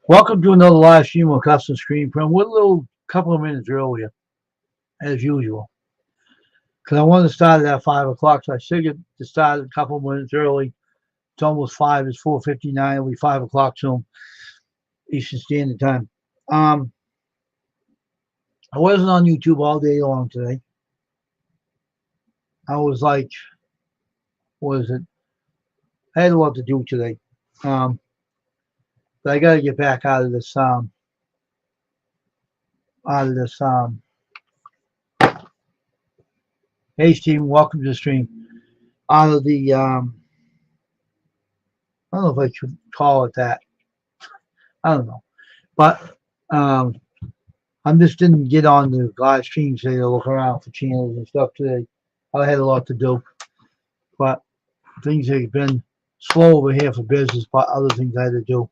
Welcome to another live stream of Custom Screen Print. We're a little couple of minutes earlier, as usual, because I wanted to start at 5 o'clock, so I figured to start a couple of minutes early. It's almost 5, it's 4:59, it'll be 5 o'clock soon, Eastern Standard Time. Um, I wasn't on YouTube all day long today. I was like, what is it? I had a lot to do today. Um, but I got to get back out of this. Hey, Stephen, welcome to the stream. Out of the, I don't know if I should call it that. I don't know. But um, I just didn't get on the live stream today to look around for channels and stuff today. I had a lot to do, but things have been slow over here for business, but other things I had to do.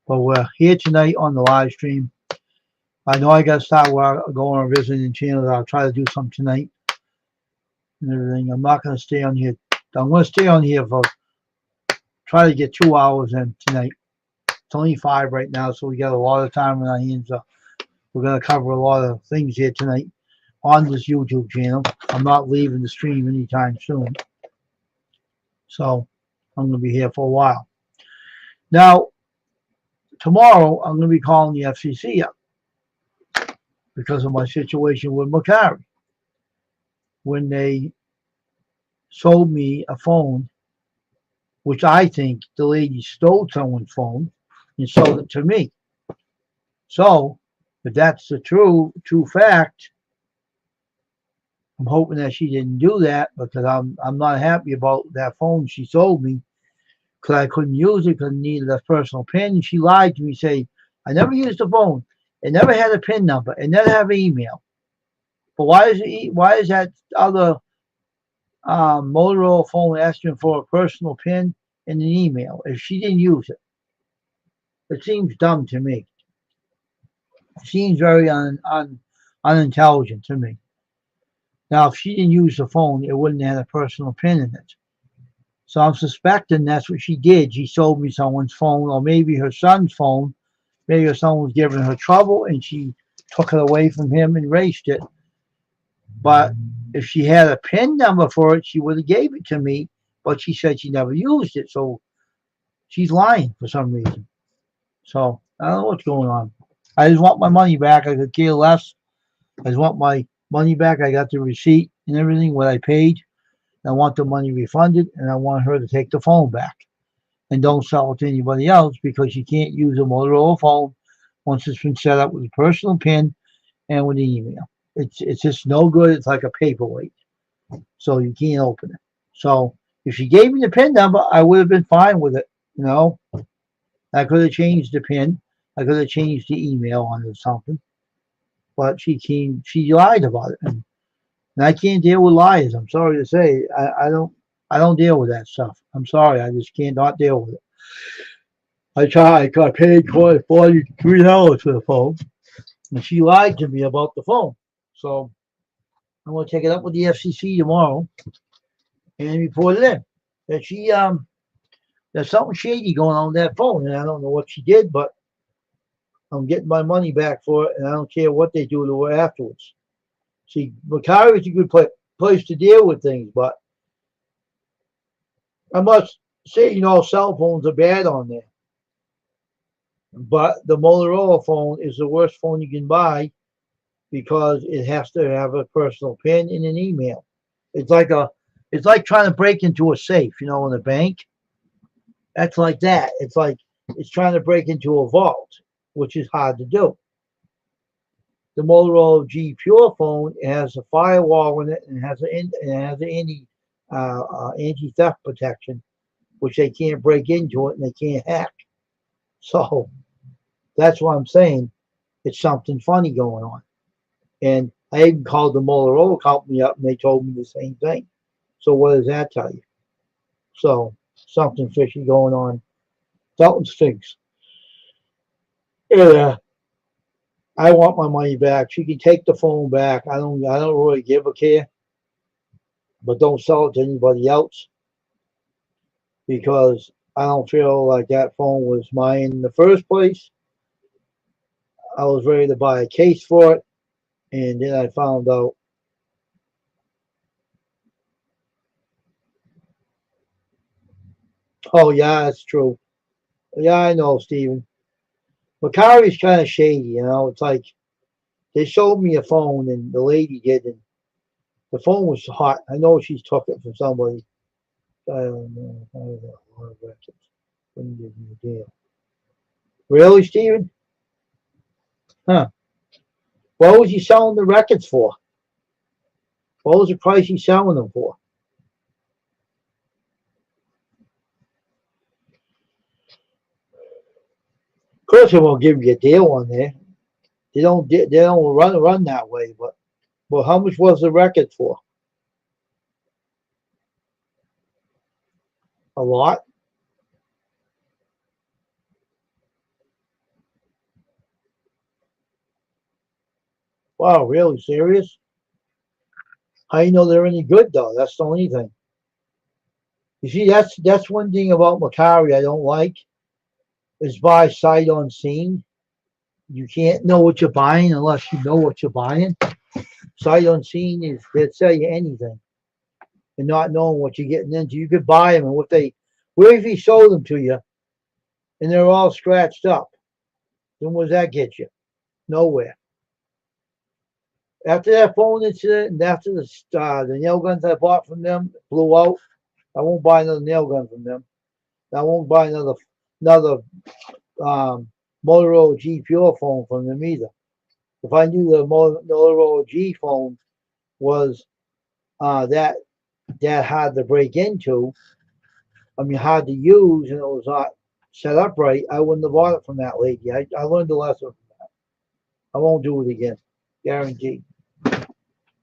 But we're here tonight on the live stream. I know I got to start going on visiting channels. I'll try to do some tonight and everything. I'm not going to stay on here. I'm going to stay on here for try to get 2 hours in tonight. It's only 5 right now, so we got a lot of time on our hands. We're going to cover a lot of things here tonight on this YouTube channel. I'm not leaving the stream anytime soon. So I'm going to be here for a while. Now, tomorrow I'm going to be calling the FCC up because of my situation with Macari. When they sold me a phone, which I think the lady stole someone's phone and sold it to me. So, if that's the true fact, I'm hoping that she didn't do that because I'm not happy about that phone she sold me because I couldn't use it because I needed a personal PIN. And she lied to me, say I never used the phone. It never had a PIN number. It never had an email. But why is that other Motorola phone asking for a personal PIN and an email if she didn't use it? It seems dumb to me. It seems very unintelligent to me. Now, if she didn't use the phone, it wouldn't have a personal PIN in it. So I'm suspecting that's what she did. She sold me someone's phone, or maybe her son's phone. Maybe her son was giving her trouble, and she took it away from him and erased it. But if she had a PIN number for it, she would have gave it to me. But she said she never used it, so she's lying for some reason. So I don't know what's going on. I just want my money back. I could care less. I just want my money back. I got the receipt and everything, what I paid. I want the money refunded, and I want her to take the phone back. And don't sell it to anybody else because you can't use a Motorola phone once it's been set up with a personal PIN and with an email. It's just no good. It's like a paperweight. So you can't open it. So if she gave me the PIN number, I would have been fine with it. You know, I could have changed the PIN. I could have changed the email on it or something. But she lied about it. And I can't deal with liars. I'm sorry to say, I don't deal with that stuff. I'm sorry, I just cannot deal with it. I tried. I paid $43 for the phone, and she lied to me about the phone. So I'm going to take it up with the FCC tomorrow and report it in. That there's something shady going on with that phone, and I don't know what she did, but I'm getting my money back for it, and I don't care what they do to her afterwards. See, Macari is a good place to deal with things, but I must say, cell phones are bad on there. But the Motorola phone is the worst phone you can buy because it has to have a personal PIN and an email. It's like trying to break into a safe, in a bank. That's like that. It's trying to break into a vault, which is hard to do. The Motorola G Pure phone has a firewall in it and has an anti theft protection, which they can't break into it and they can't hack. So that's what I'm saying. It's something funny going on. And I even called the Motorola company up and they told me the same thing. So what does that tell you? So something fishy going on. Something stinks. Yeah. I want my money back. She can take the phone back. I don't really give a care. But don't sell it to anybody else because I don't feel like that phone was mine in the first place. I was ready to buy a case for it, and then I found out. Oh yeah, that's true. Yeah, I know, Steven. Macari's kind of shady, you know. It's like they showed me a phone, and the lady did, and the phone was hot. I know she's took it from somebody. I don't know. I don't know. A lot of records. Wouldn't give me a deal. Really, Steven? Huh? What was he selling the records for? What was the price he selling them for? Of course, they won't give you a deal on there. They don't. They don't run that way. But well, how much was the record for? A lot. Wow, really serious? How you know they're any good though? That's the only thing. You see, that's one thing about Macari I don't like is buy sight unseen. You can't know what you're buying unless you know what you're buying. Sight unseen is they'll sell you anything and not knowing what you're getting into. You could buy them and what if he sold them to you and they're all scratched up? Then what does that get you? Nowhere. After that phone incident and after the nail guns I bought from them blew out, I won't buy another nail gun from them. I won't buy another um, Motorola G Pure phone from them either. If I knew the Motorola G phone was that hard to break into, I mean hard to use, and it was not set up right, I wouldn't have bought it from that lady. I learned a lesson from that. I won't do it again, guaranteed.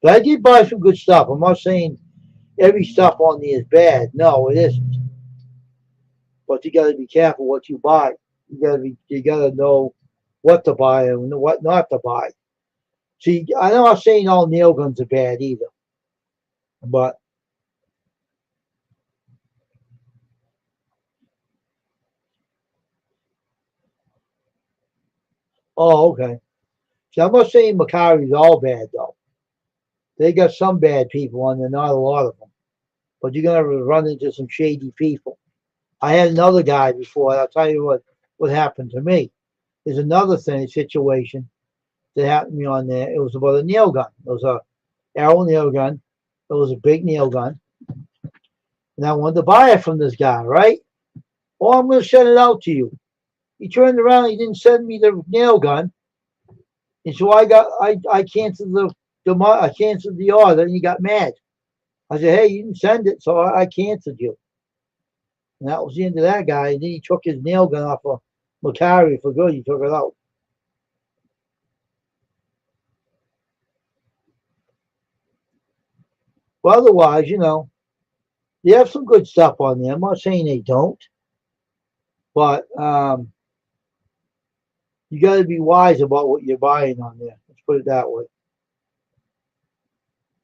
But I did buy some good stuff. I'm not saying every stuff on there is bad. No, it isn't. But you got to be careful what you buy. You got to know what to buy and what not to buy. See, I'm not saying all nail guns are bad either, but oh, okay. See, I'm not saying Macari's all bad though. They got some bad people on there, not a lot of them. But you're gonna run into some shady people. I had another guy before. I'll tell you what happened to me. There's another situation that happened to me on there. It was about a nail gun. It was a arrow nail gun. It was a big nail gun, and I wanted to buy it from this guy, right? Oh, I'm going to send it out to you. He turned around. He didn't send me the nail gun, and so I canceled I canceled the order, and he got mad. I said, hey, you didn't send it, so I canceled you. And that was the end of that guy. And then he took his nail gun off of Macari for good. He took it out. But otherwise, they have some good stuff on there. I'm not saying they don't, but you got to be wise about what you're buying on there. Let's put it that way.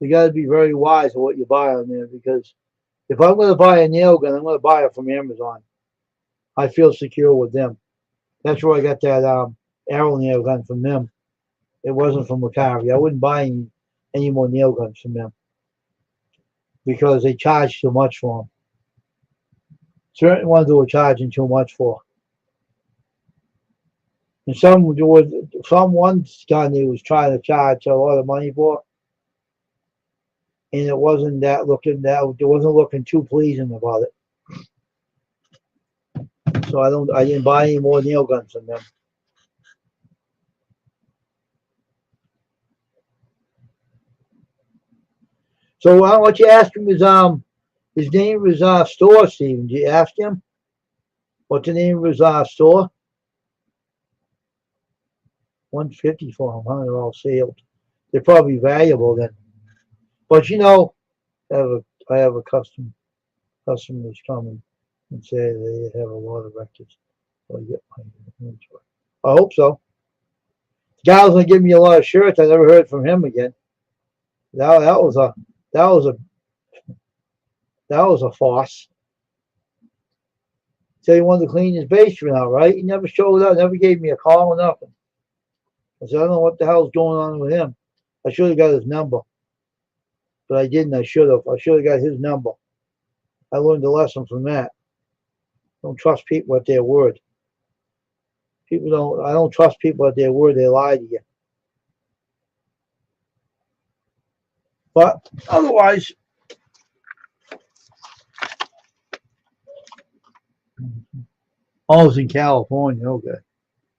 You got to be very wise of what you buy on there because if I'm going to buy a nail gun, I'm going to buy it from Amazon. I feel secure with them. That's where I got that arrow nail gun from them. It wasn't from Macari. I wouldn't buy any more nail guns from them because they charge too much for them. Certain ones they were charging too much for. And some one gun they was trying to charge a lot of money for, and it wasn't looking too pleasing about it. So I didn't buy any more nail guns from them. So why don't you ask him his name of his store, Steven? Did you ask him what's the name of his store? 150 for them, huh? They're all sealed. They're probably valuable then. But I have a customers coming and say they have a lot of records. So I get my inventory. I hope so. The guy was gonna give me a lot of shirts. I never heard from him again. That was a that was a that was a farce. Said he wanted to clean his basement out, right? He never showed up, never gave me a call or nothing. I said, I don't know what the hell's going on with him. I should have got his number, but I didn't. I should have. I should have got his number. I learned a lesson from that. Don't trust people at their word. People don't. I don't trust people at their word. They lie to you. But otherwise, I was in California. Okay,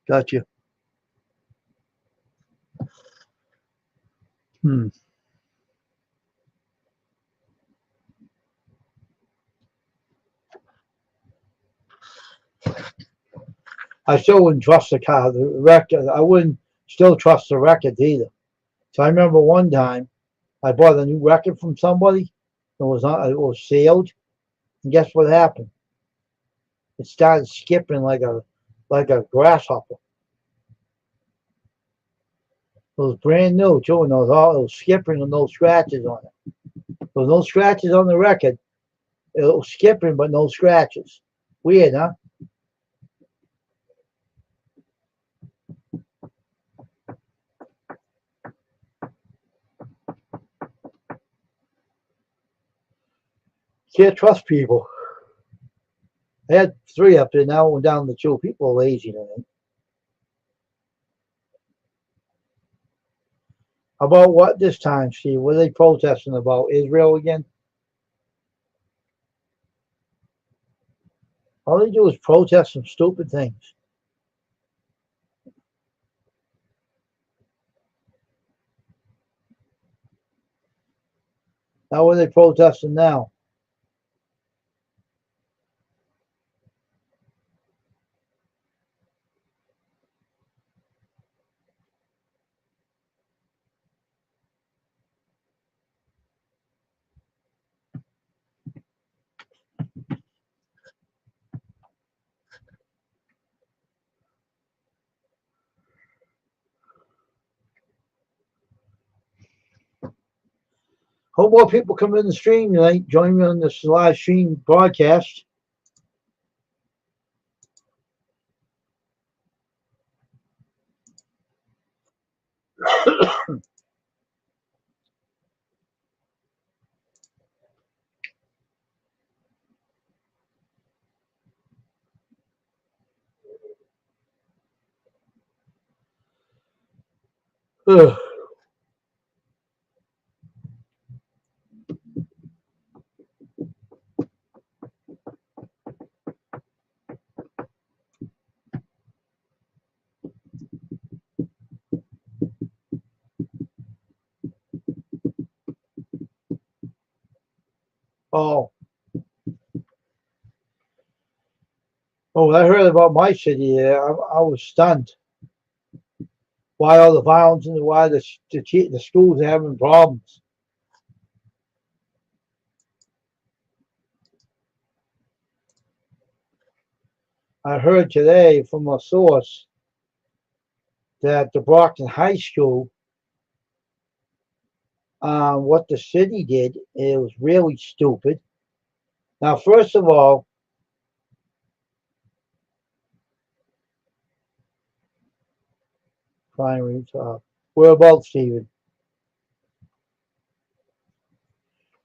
gotcha. Hmm. I still wouldn't trust the car. The record. I wouldn't still trust the records either. So I remember one time I bought a new record from somebody. It was sealed, and guess what happened? It started skipping like a grasshopper. It was brand new too, and it was skipping with no scratches on it. There was no scratches on the record. It was skipping, but no scratches. Weird, huh? Can't trust people. I had 3 up there. Now we're down to 2. People are lazy today. About what this time, Steve? What are they protesting about? Israel again? All they do is protest some stupid things. Now what are they protesting now? Hope more people come in the stream tonight. Join me on this live stream broadcast. Ugh. Oh, when I heard about my city, I was stunned. Why all the violence and why the schools are having problems. I heard today from a source that the Brockton High School, what the city did, it was really stupid. Now, first of all, primary, whereabouts, Stephen?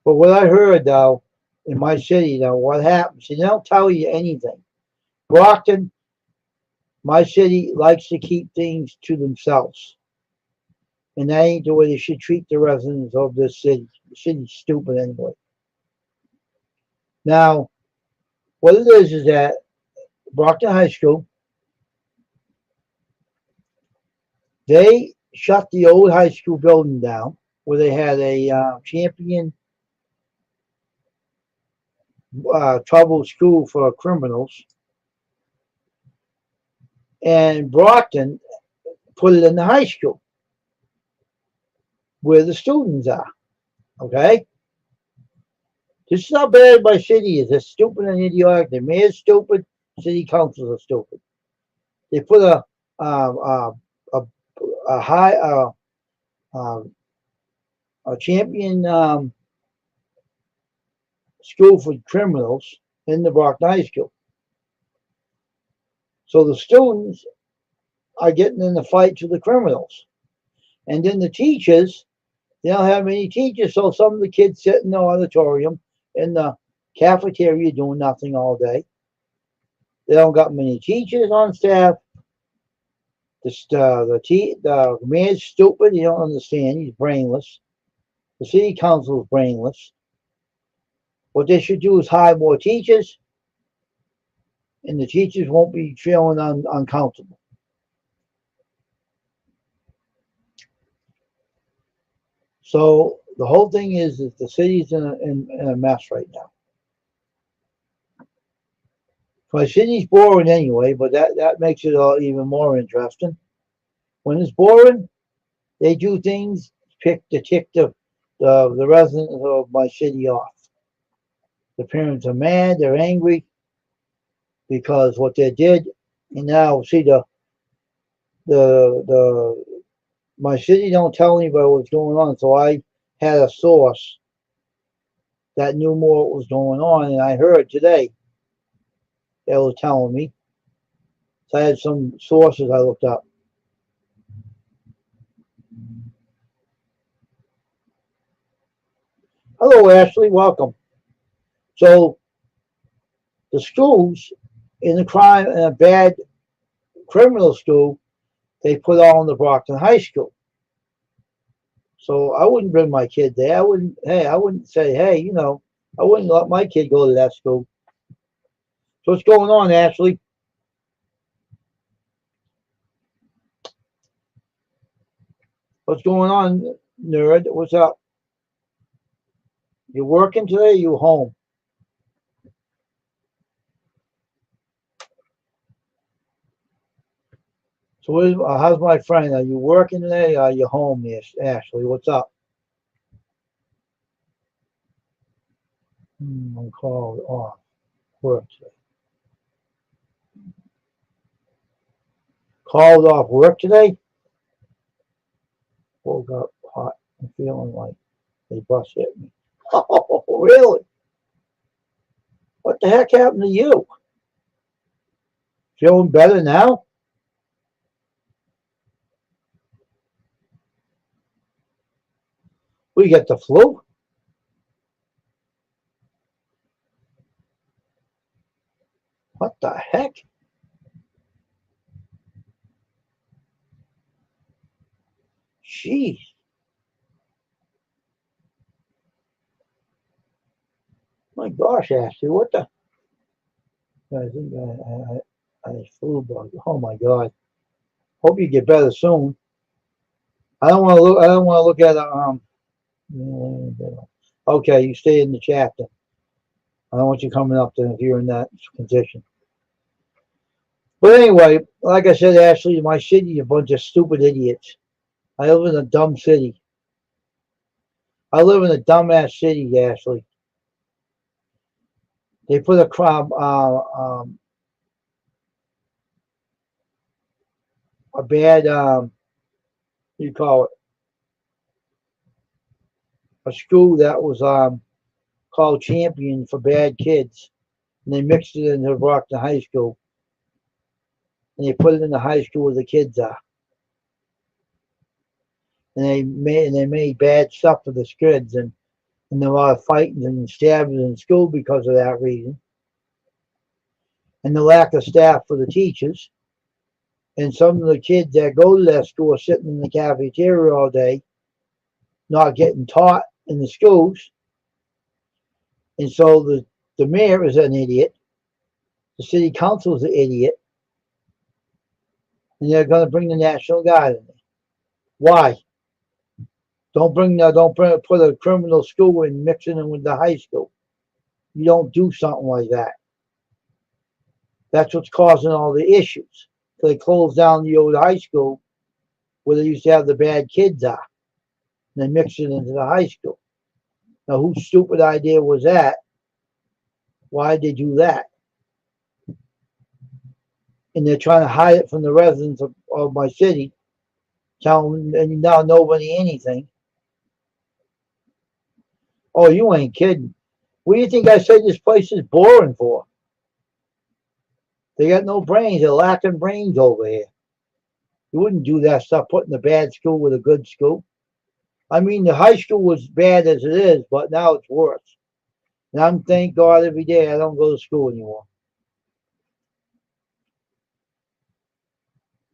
But what I heard, though, in my city, though, what happens, they don't tell you anything. Brockton, my city, likes to keep things to themselves. And that ain't the way they should treat the residents of this city. The city's stupid anyway. Now, what it is that Brockton High School, they shut the old high school building down where they had a champion trouble school for criminals. And Brockton put it in the high school where the students are. Okay? This is how bad my city is. They're stupid and idiotic. The mayor's stupid. City councils are stupid. They put a high a champion school for criminals in the Brockton High School. So the students are getting in the fights with the criminals. And then the teachers, they don't have any teachers, so some of the kids sit in the auditorium in the cafeteria doing nothing all day. They don't got many teachers on staff. The mayor's stupid. He don't understand. He's brainless. The city council is brainless. What they should do is hire more teachers, and the teachers won't be feeling uncomfortable. So the whole thing is that the city's in a mess right now. My city's boring anyway, but that makes it all even more interesting. When it's boring, they do things to tick the residents of my city off. The parents are mad, they're angry because what they did, and now see the my city don't tell anybody what's going on, so I had a source that knew more what was going on, and I heard today they were telling me. So I had some sources I looked up. Hello, Ashley. Welcome. So the schools in a bad criminal school, they put all in the Brockton High School. So I wouldn't bring my kid there. I wouldn't say, hey, I wouldn't let my kid go to that school. So what's going on, Ashley? What's going on, nerd? What's up? You working today or you home? So how's my friend? Are you working today or are you home, Ashley? What's up? I'm called off work today. Called off work today? Woke up hot and feeling like they bus hit me. Oh, really? What the heck happened to you? Feeling better now? We get the flu? What the heck? Jeez. My gosh, Ashley, what the? I think I flu bug. Oh my God. Hope you get better soon. I don't want to look. I don't want to look at Okay, you stay in the chat then. I don't want you coming up then if you're in that condition. But anyway, like I said, Ashley, my city is a bunch of stupid idiots. I live in a dumb city. I live in a dumbass city, Ashley. They put a bad you call it a school that was called Champion for bad kids, and they mixed it into Brockton High School, and they put it in the high school where the kids are, and they made bad stuff for the kids, and there were a lot of fighting and stabbing in school because of that reason, and the lack of staff for the teachers. And some of the kids that go to that school are sitting in the cafeteria all day, not getting taught in the schools. And so the mayor is an idiot. The city council is an idiot. And they're going to bring the National Guard in there. Why? Don't put a criminal school and mixing it with the high school. You don't do something like that. That's what's causing all the issues. So they closed down the old high school where they used to have the bad kids are. And they mixed it into the high school. Now, whose stupid idea was that? Why did they do that? And they're trying to hide it from the residents of my city, telling them and now nobody anything. Oh, you ain't kidding. What do you think I said this place is boring for? They got no brains. They're lacking brains over here. You wouldn't do that stuff, putting a bad school with a good school. I mean, the high school was bad as it is, but now it's worse. And I'm thank God every day I don't go to school anymore.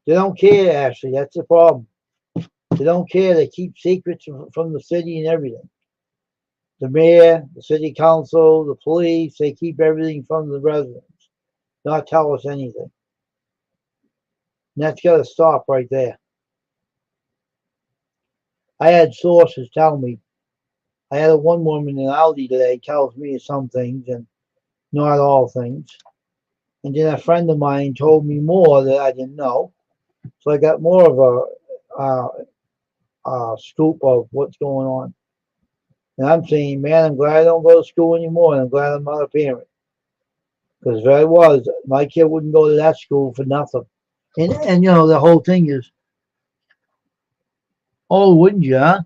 They don't care, Ashley. That's the problem. They don't care. They keep secrets from the city and everything. The mayor, the city council, the police, they keep everything from the residents, not tell us anything. And that's got to stop right there. I had sources tell me. I had one woman in Aldi today tells me some things and not all things. And then a friend of mine told me more that I didn't know. So I got more of a scoop of what's going on. And I'm saying, man, I'm glad I don't go to school anymore, and I'm glad I'm not a parent. Because if I was, my kid wouldn't go to that school for nothing. And you know, the whole thing is, oh, wouldn't you, huh?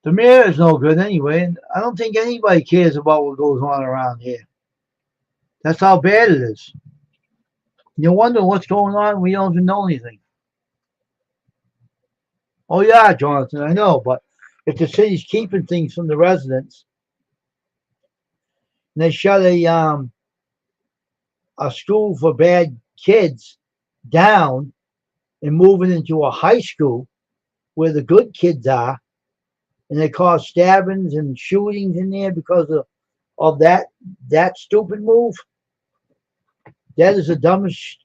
The mayor is no good anyway, and I don't think anybody cares about what goes on around here. That's how bad it is. You wonder what's going on, we don't even know anything. Oh yeah, Jonathan, I know, but if the city's keeping things from the residents, and they shut a school for bad kids down and moving into a high school where the good kids are, and they cause stabbings and shootings in there because of that stupid move. That is the dumbest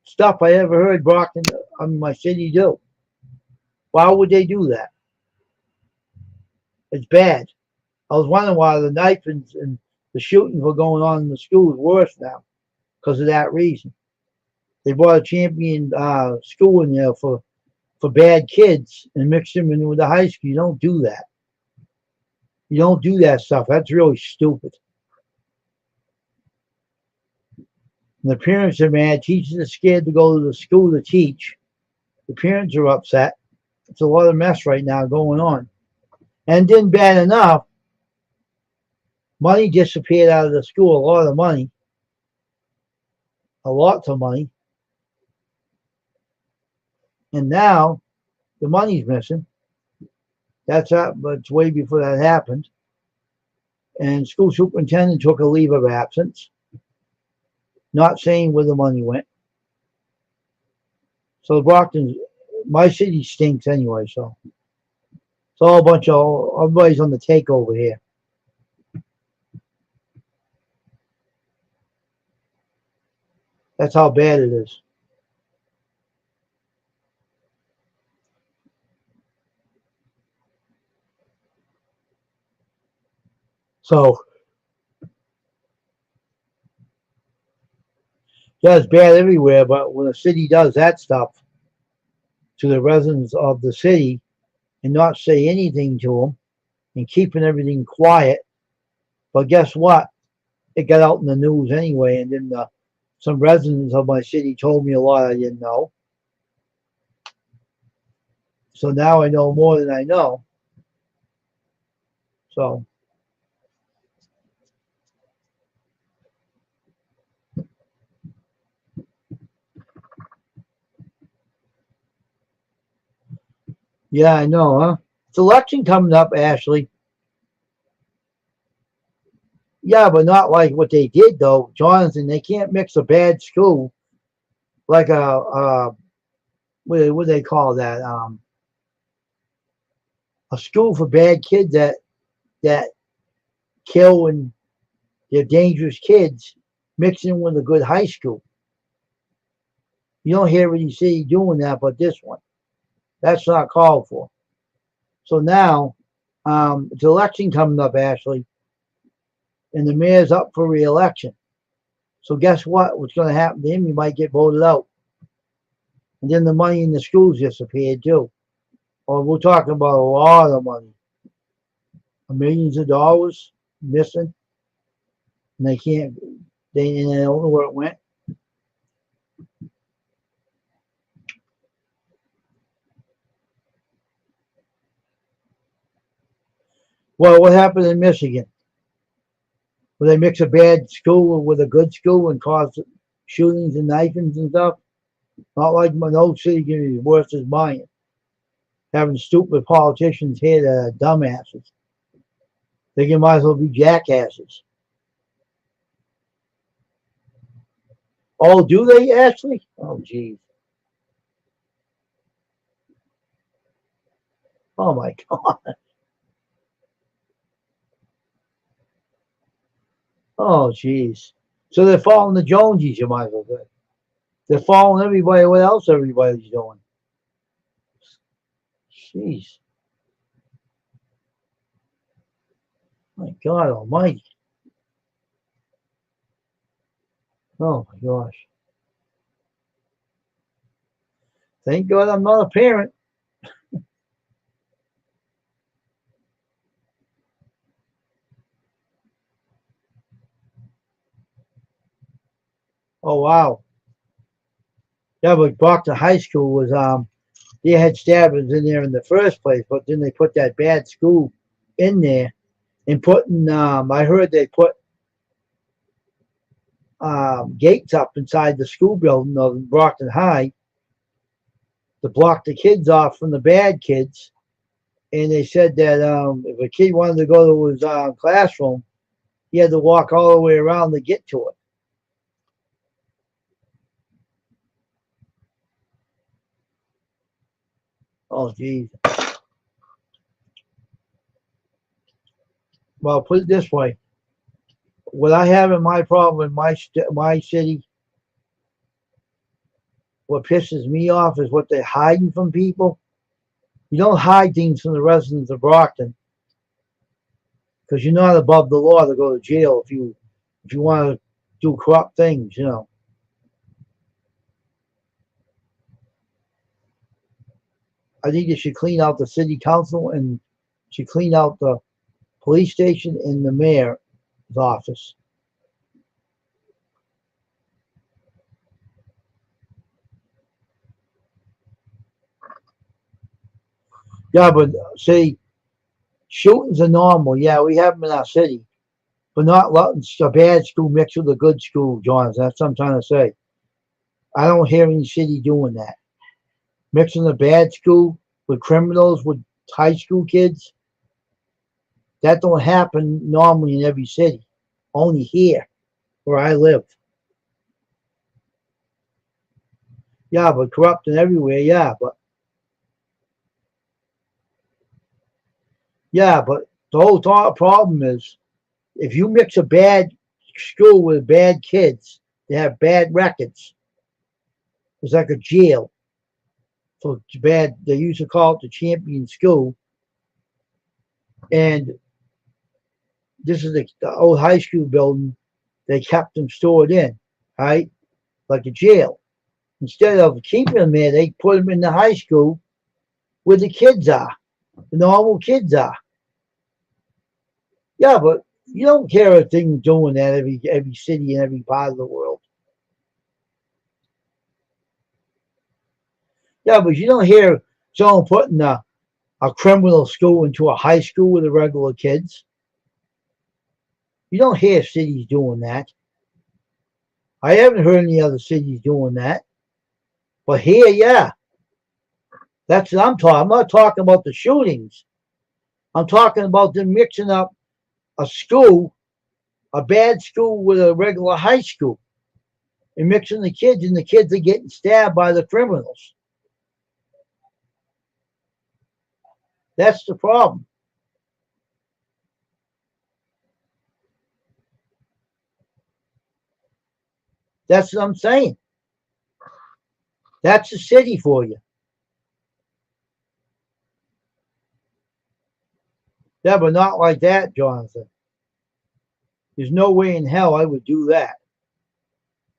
stuff I ever heard Brockton, my city, do. Why would they do that? It's bad. I was wondering why the knifings and the shootings were going on in the schools worse now because of that reason. They brought a champion school in there for bad kids and mixed them in with the high school. You don't do that. You don't do that stuff. That's really stupid. And the parents are mad. Teachers are scared to go to the school to teach. The parents are upset. It's a lot of mess right now going on. And then bad enough, money disappeared out of the school. A lot of money. A lot of money. And now the money's missing. That's up, but it's way before that happened. And school superintendent took a leave of absence, not saying where the money went. So Brockton, my city stinks anyway, so it's all a bunch of, everybody's on the takeover here. That's how bad it is. So, yeah, it's bad everywhere, but when a city does that stuff to the residents of the city and not say anything to them and keeping everything quiet, but guess what? It got out in the news anyway, and then some residents of my city told me a lot I didn't know. So now I know more than I know. So, yeah, I know, huh? It's election coming up, Ashley. Yeah, but not like what they did, though. Jonathan, they can't mix a bad school like what do they call that? A school for bad kids that kill and they're dangerous kids mixing with a good high school. You don't hear any city doing that, but this one. That's not called for. So now, it's election coming up, Ashley, and the mayor's up for re-election. So guess what? What's going to happen to him? He might get voted out. And then the money in the schools disappeared too. Or we're talking about a lot of money. Millions of dollars missing. And they don't know where it went. Well, what happened in Michigan? Will they mix a bad school with a good school and cause shootings and knifings and stuff? Not like no city can be worse as mine. Having stupid politicians here that are dumbasses. They might as well be jackasses. Oh, do they actually? Oh, jeez. Oh, my God. Oh, jeez. So they're following the Joneses, you might as well say. They're following everybody, what else everybody's doing. Jeez. My God almighty. Oh, my gosh. Thank God I'm not a parent. Oh, wow. Yeah, but Brockton High School was, they had stabbings in there in the first place, but then they put that bad school in there and putting, I heard they put gates up inside the school building of Brockton High to block the kids off from the bad kids. And they said that if a kid wanted to go to his classroom, he had to walk all the way around to get to it. Oh, geez. Well, put it this way: what I have in my problem in my city, what pisses me off is what they're hiding from people. You don't hide things from the residents of Brockton because you're not above the law to go to jail if you want to do corrupt things. I think they should clean out the city council and should clean out the police station and the mayor's office. Yeah, but see, shootings are normal. Yeah, we have them in our city, but not letting a bad school mix with a good school, John. That's what I'm trying to say. I don't hear any city doing that. Mixing a bad school with criminals with high school kids, that don't happen normally in every city. Only here, where I live. Yeah, but corrupting everywhere. Yeah, but the whole problem is if you mix a bad school with bad kids, they have bad records. It's like a jail. So it's bad. They used to call it the champion school, and this is the old high school building. They kept them stored in, right, like a jail. Instead of keeping them there, they put them in the high school where the kids are, the normal kids are. Yeah, but you don't care a thing doing that every city and every part of the world. Yeah, but you don't hear someone putting a criminal school into a high school with the regular kids. You don't hear cities doing that. I haven't heard any other cities doing that. But here, yeah, that's what I'm talking. I'm not talking about the shootings. I'm talking about them mixing up a school, a bad school with a regular high school, and mixing the kids, and the kids are getting stabbed by the criminals. That's the problem. That's what I'm saying. That's the city for you. Yeah, but not like that, Jonathan. There's no way in hell I would do that.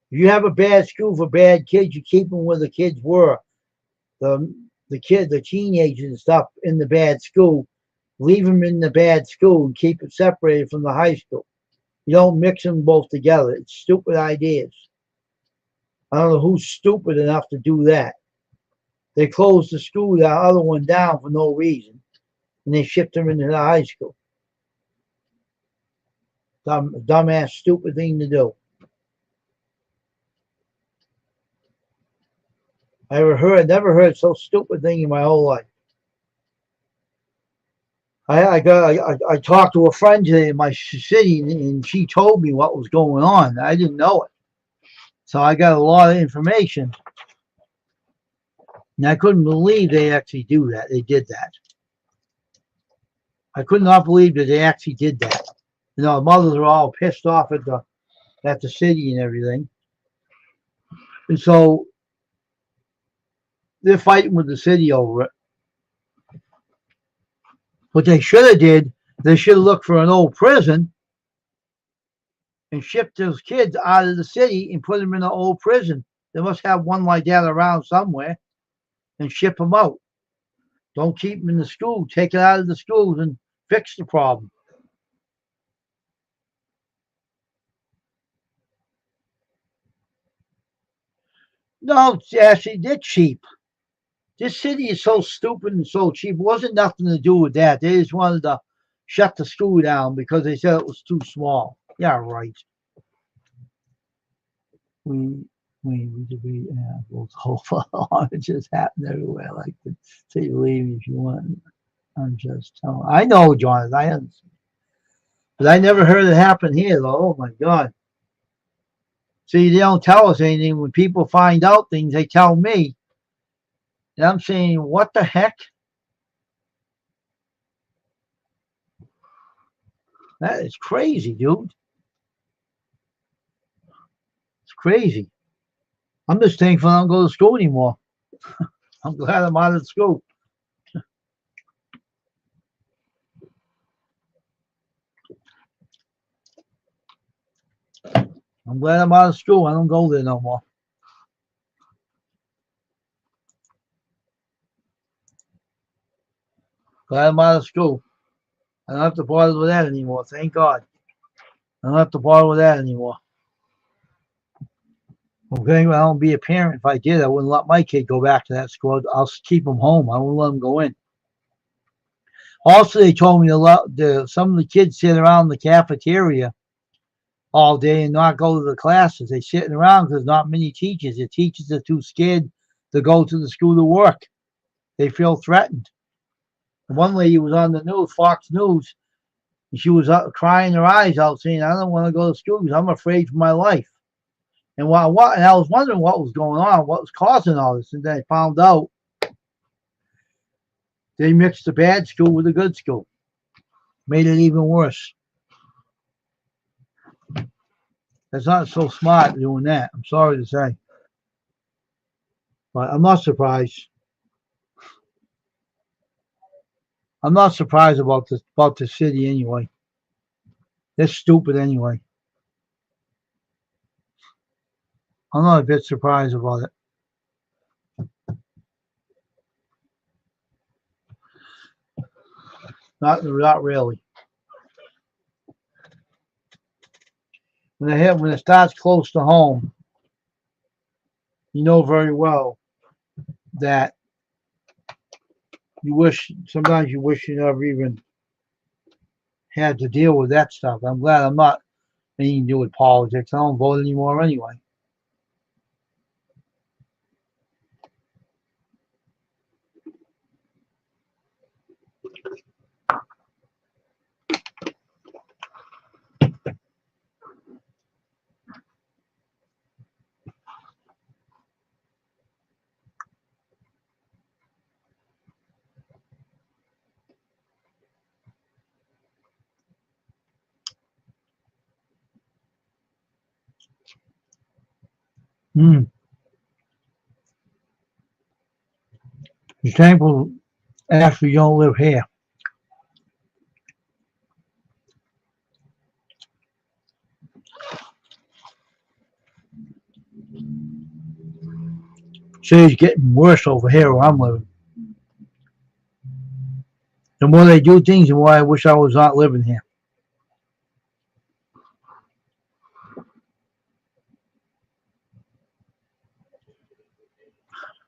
If you have a bad school for bad kids, you keep them where the kids were. The the teenagers and stuff in the bad school, leave them in the bad school and keep it separated from the high school. You don't mix them both together. It's stupid ideas. I don't know who's stupid enough to do that. They closed the school, the other one down for no reason, and they shipped them into the high school. Dumbass, stupid thing to do. I never heard so stupid thing in my whole life. I talked to a friend today in my city, and she told me what was going on. I didn't know it, so I got a lot of information, and I couldn't believe they actually do that. They did that. I could not believe that they actually did that. You know, mothers are all pissed off at the city and everything, and so they're fighting with the city over it. What they should have did, they should have looked for an old prison and shipped those kids out of the city and put them in an old prison. They must have one like that around somewhere and ship them out. Don't keep them in the school. Take it out of the schools and fix the problem. No, it's actually, they're cheap. This city is so stupid and so cheap. It wasn't nothing to do with that. They just wanted to shut the school down because they said it was too small. Yeah, right. We we'll hope it just happened everywhere. Like to say, believe me if you want. I'm just telling. I know, Jonathan. I understand, but I never heard it happen here, though. Oh my God! See, they don't tell us anything. When people find out things, they tell me, and I'm saying, what the heck? That is crazy, dude. It's crazy. I'm just thankful I don't go to school anymore. I'm glad I'm out of school. I'm glad I'm out of school. I don't go there no more. Glad I'm out of school. I don't have to bother with that anymore. Thank God. I don't have to bother with that anymore. Okay, well, I don't be a parent. If I did, I wouldn't let my kid go back to that school. I'll keep him home. I wouldn't let him go in. Also, they told me some of the kids sit around the cafeteria all day and not go to the classes. They're sitting around because there's not many teachers. The teachers are too scared to go to the school to work. They feel threatened. One lady was on the news, Fox News, and she was crying her eyes out, saying, "I don't want to go to school because I'm afraid for my life." And and I was wondering what was going on, what was causing all this, and then I found out they mixed the bad school with the good school, made it even worse. That's not so smart doing that. I'm sorry to say, but I'm not surprised. I'm not surprised about the city anyway. They're stupid anyway. I'm not a bit surprised about it. Not really. When it starts close to home, you know very well that sometimes you wish you never even had to deal with that stuff. I'm glad I'm not anything to do with politics. I don't vote anymore anyway. Hmm. You're thankful actually you don't live here. So it's getting worse over here where I'm living. The more they do things, the more I wish I was not living here.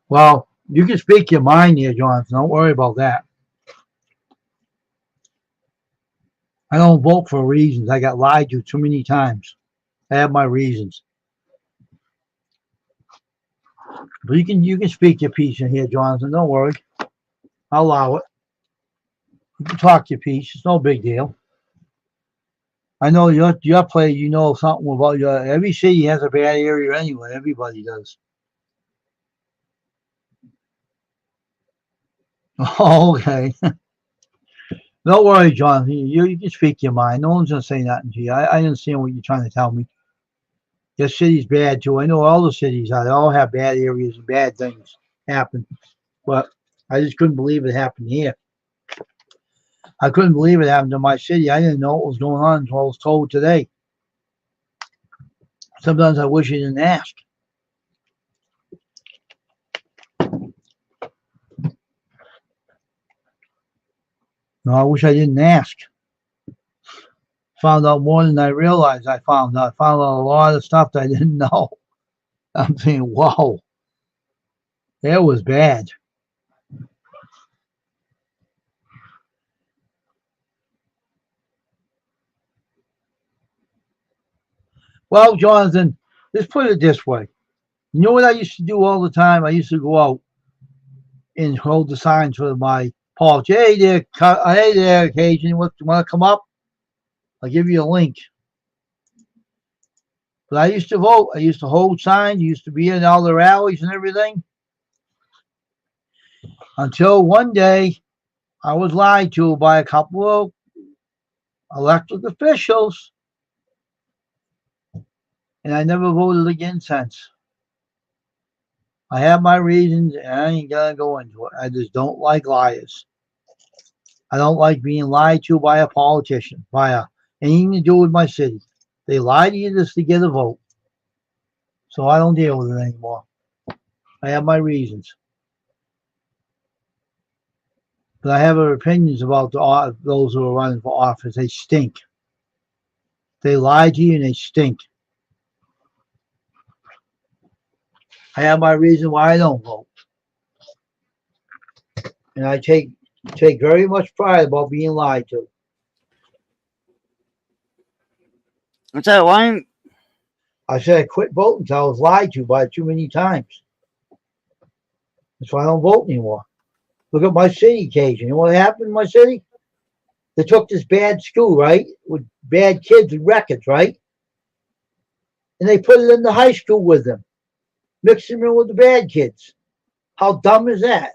Well, you can speak your mind here, Jonathan. Don't worry about that. I don't vote for reasons. I got lied to too many times. I have my reasons. But you can speak your piece in here, Jonathan. Don't worry. I'll allow it. You can talk your piece. It's no big deal. I know your place. You know something about your. Every city has a bad area anyway. Everybody does. Okay. Don't worry, Jonathan. You can speak your mind. No one's gonna say nothing to you. I understand what you're trying to tell me. Your city's bad too. I know all the cities are. They all have bad areas and bad things happen. But I just couldn't believe it happened here. I couldn't believe it happened to my city. I didn't know what was going on until I was told today. Sometimes I wish I didn't ask. No, I wish I didn't ask. Found out more than I realized I found out. I found out a lot of stuff that I didn't know. I'm thinking, whoa, that was bad. Well, Jonathan, let's put it this way. You know what I used to do all the time? I used to go out and hold the signs for my Paul. Hey there, occasion. Want to come up? I'll give you a link. But I used to vote. I used to hold signs. Used to be in all the rallies and everything. Until one day, I was lied to by a couple of elected officials, and I never voted again since. I have my reasons, and I ain't gonna go into it. I just don't like liars. I don't like being lied to by a politician, by anything to do with my city. They lie to you just to get a vote. So I don't deal with it anymore. I have my reasons. But I have opinions about those who are running for office. They stink. They lie to you and they stink. I have my reason why I don't vote. And I take very much pride about being lied to. What's that, Wayne? I said I quit voting until I was lied to by too many times. That's why I don't vote anymore. Look at my city, Cajun. You know what happened in my city? They took this bad school, right, with bad kids with records, right? And they put it in the high school with them, mixed them in with the bad kids. How dumb is that?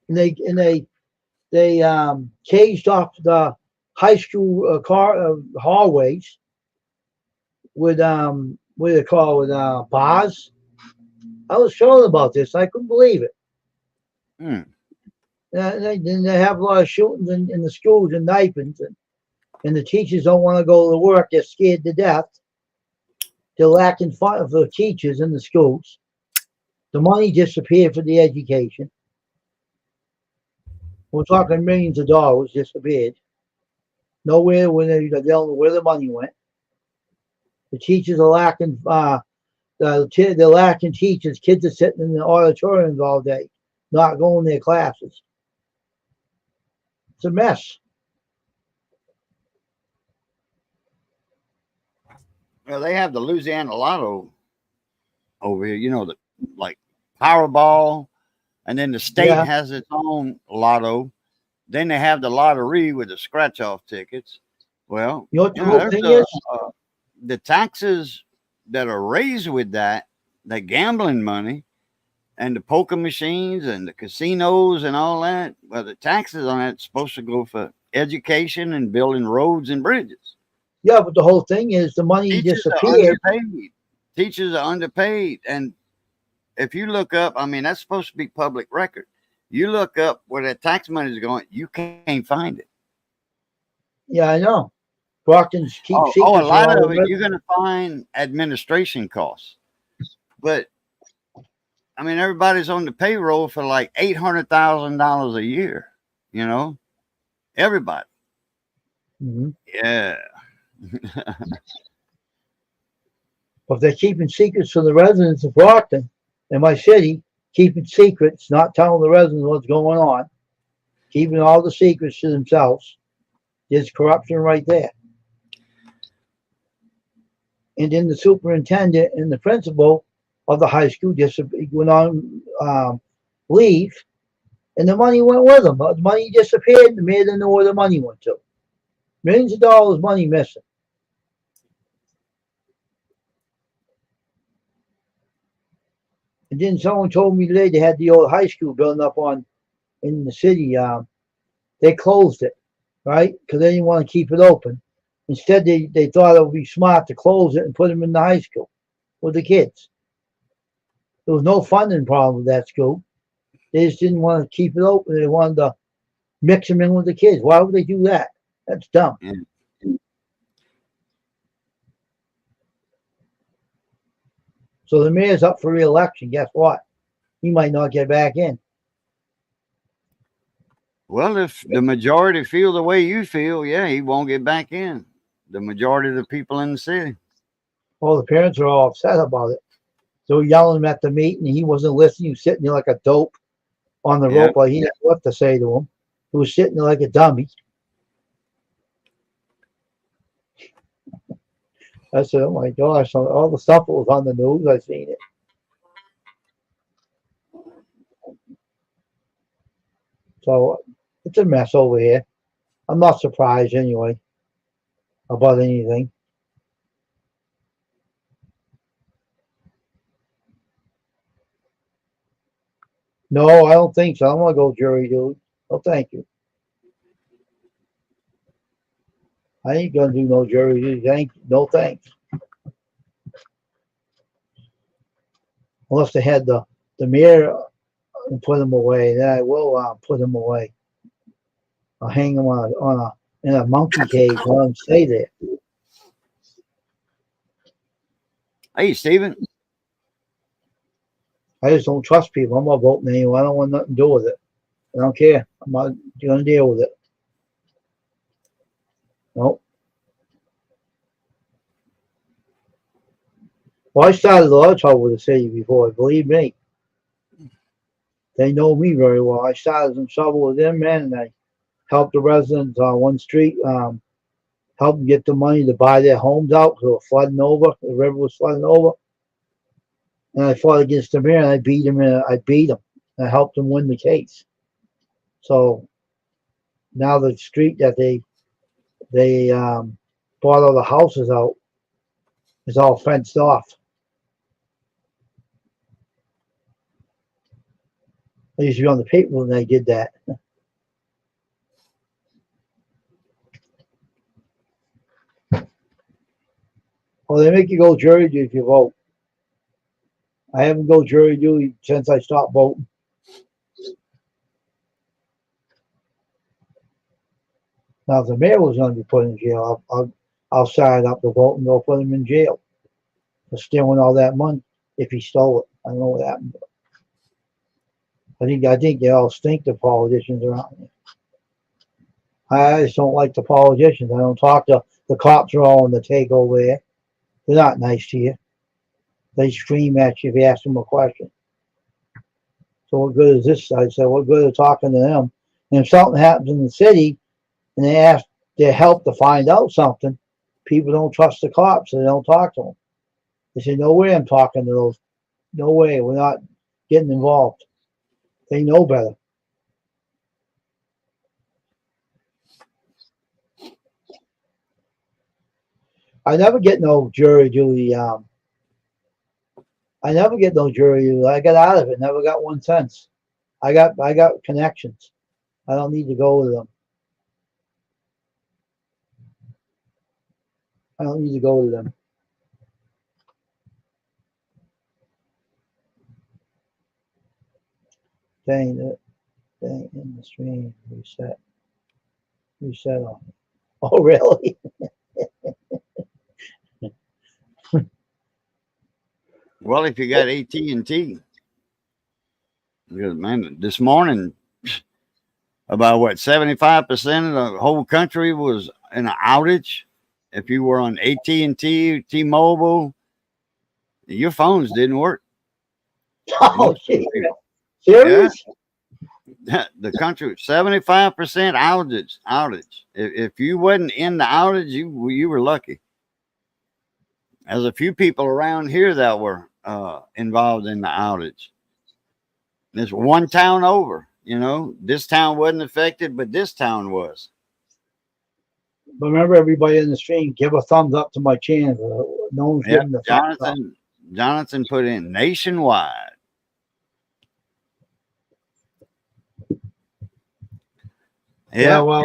And they caged off the high school hallways with what do they call it, bars. I was showing about this. I couldn't believe it. Then they have a lot of shootings in the schools and knifings, and the teachers don't want to go to work. They're scared to death. They're lacking funds for the teachers in the schools. The money disappeared for the education. We're talking millions of dollars disappeared. Nowhere when they don't know where the money went. The teachers are lacking. They're lacking teachers. Kids are sitting in the auditoriums all day, not going to their classes. It's a mess. Well, they have the Louisiana Lotto over here. You know, like Powerball, and then the state has its own lotto. Then they have the lottery with the scratch-off tickets. Well, you know what the whole thing is? The taxes that are raised with that gambling money, and the poker machines and the casinos and all that. Well, the taxes on that's supposed to go for education and building roads and bridges. Yeah, but the whole thing is the money disappeared. Teachers are underpaid. And if you look up, I mean, that's supposed to be public record. You look up where that tax money is going, you can't find it. Yeah, I know. Brockton's keep secrets. A lot of it, you're going to find administration costs. But I mean, everybody's on the payroll for like $800,000 a year. You know, everybody. Mm-hmm. Yeah. But if they're keeping secrets from the residents of Brockton, in my city, keeping secrets, not telling the residents what's going on, keeping all the secrets to themselves, there's corruption right there. and then the superintendent and the principal of the high school just went on leave, and the money went with them. The money disappeared, and the mayor didn't know where the money went to. Millions of dollars money missing. And then someone told me today they had the old high school building up on in the city. They closed it, right? Because they didn't want to keep it open. Instead, they thought it would be smart to close it and put them in the high school with the kids. There was no funding problem with that school. They just didn't want to keep it open. They wanted to mix them in with the kids. Why would they do that? That's dumb. Yeah. So the mayor's up for re-election. Guess what? He might not get back in. Well, if the majority feel the way you feel, yeah, he won't get back in. The majority of the people in the city. Well, the parents are all upset about it. So yelling at the meeting, he wasn't listening. He was sitting there like a dope on the rope, like he didn't know what to say to him. He was sitting there like a dummy. I said, "Oh my gosh!" All the stuff that was on the news, I seen it. So it's a mess over here. I'm not surprised anyway about anything. No, I don't think so. I don't want to go jury duty. No, thank you. I ain't gonna do no jury duty. No thanks. Unless they had the mayor and put him away, then I will put him away. I'll hang him in a monkey cage and let him stay there. Hey, Stephen. I just don't trust people. I'm not voting anyway. I don't want nothing to do with it. I don't care. I'm not going to deal with it. Nope. Well, I started a lot of trouble with the city before. Believe me. They know me very well. I started some trouble with them, man, and I helped the residents on one street, help them get the money to buy their homes out because they were flooding over. The river was flooding over. And I fought against the mayor, and I beat him. And I helped him win the case. So now the street that they bought all the houses out is all fenced off. I used to be on the paper when they did that. Well, they make you go jury duty if you vote. I haven't go jury duty since I stopped voting. Now, if the mayor was going to be put in jail, I'll sign up to vote and go put him in jail for stealing all that money if he stole it. I don't know what happened. I think they all stink, the politicians around here. I just don't like the politicians. I don't talk to the cops are all on the take over there. They're not nice to you. They scream at you if you ask them a question. So what good is this? I said, what good is talking to them? And if something happens in the city and they ask their help to find out something, people don't trust the cops, so they don't talk to them. They say, no way I'm talking to those. No way, we're not getting involved. They know better. I never get no jury duty. I never get no jury duty. I got out of it. Never got 1 cent. I got connections. I don't need to go to them. I don't need to go to them. Dang it. Dang in the stream. Reset. Reset on me. Oh, really? Well, if you got AT&T, because man, this morning about 75% of the whole country was in an outage. If you were on AT&T, T-Mobile, your phones didn't work. Oh, shit. Serious? Yeah. The country 75% outage. If you wasn't in the outage, you were lucky. There's a few people around here that were involved in the outage. There's one town over, this town wasn't affected, but this town was. But remember, everybody in the stream, give a thumbs up to my channel. No one's Yep, giving the thumbs up. Jonathan put in nationwide. Yeah, well,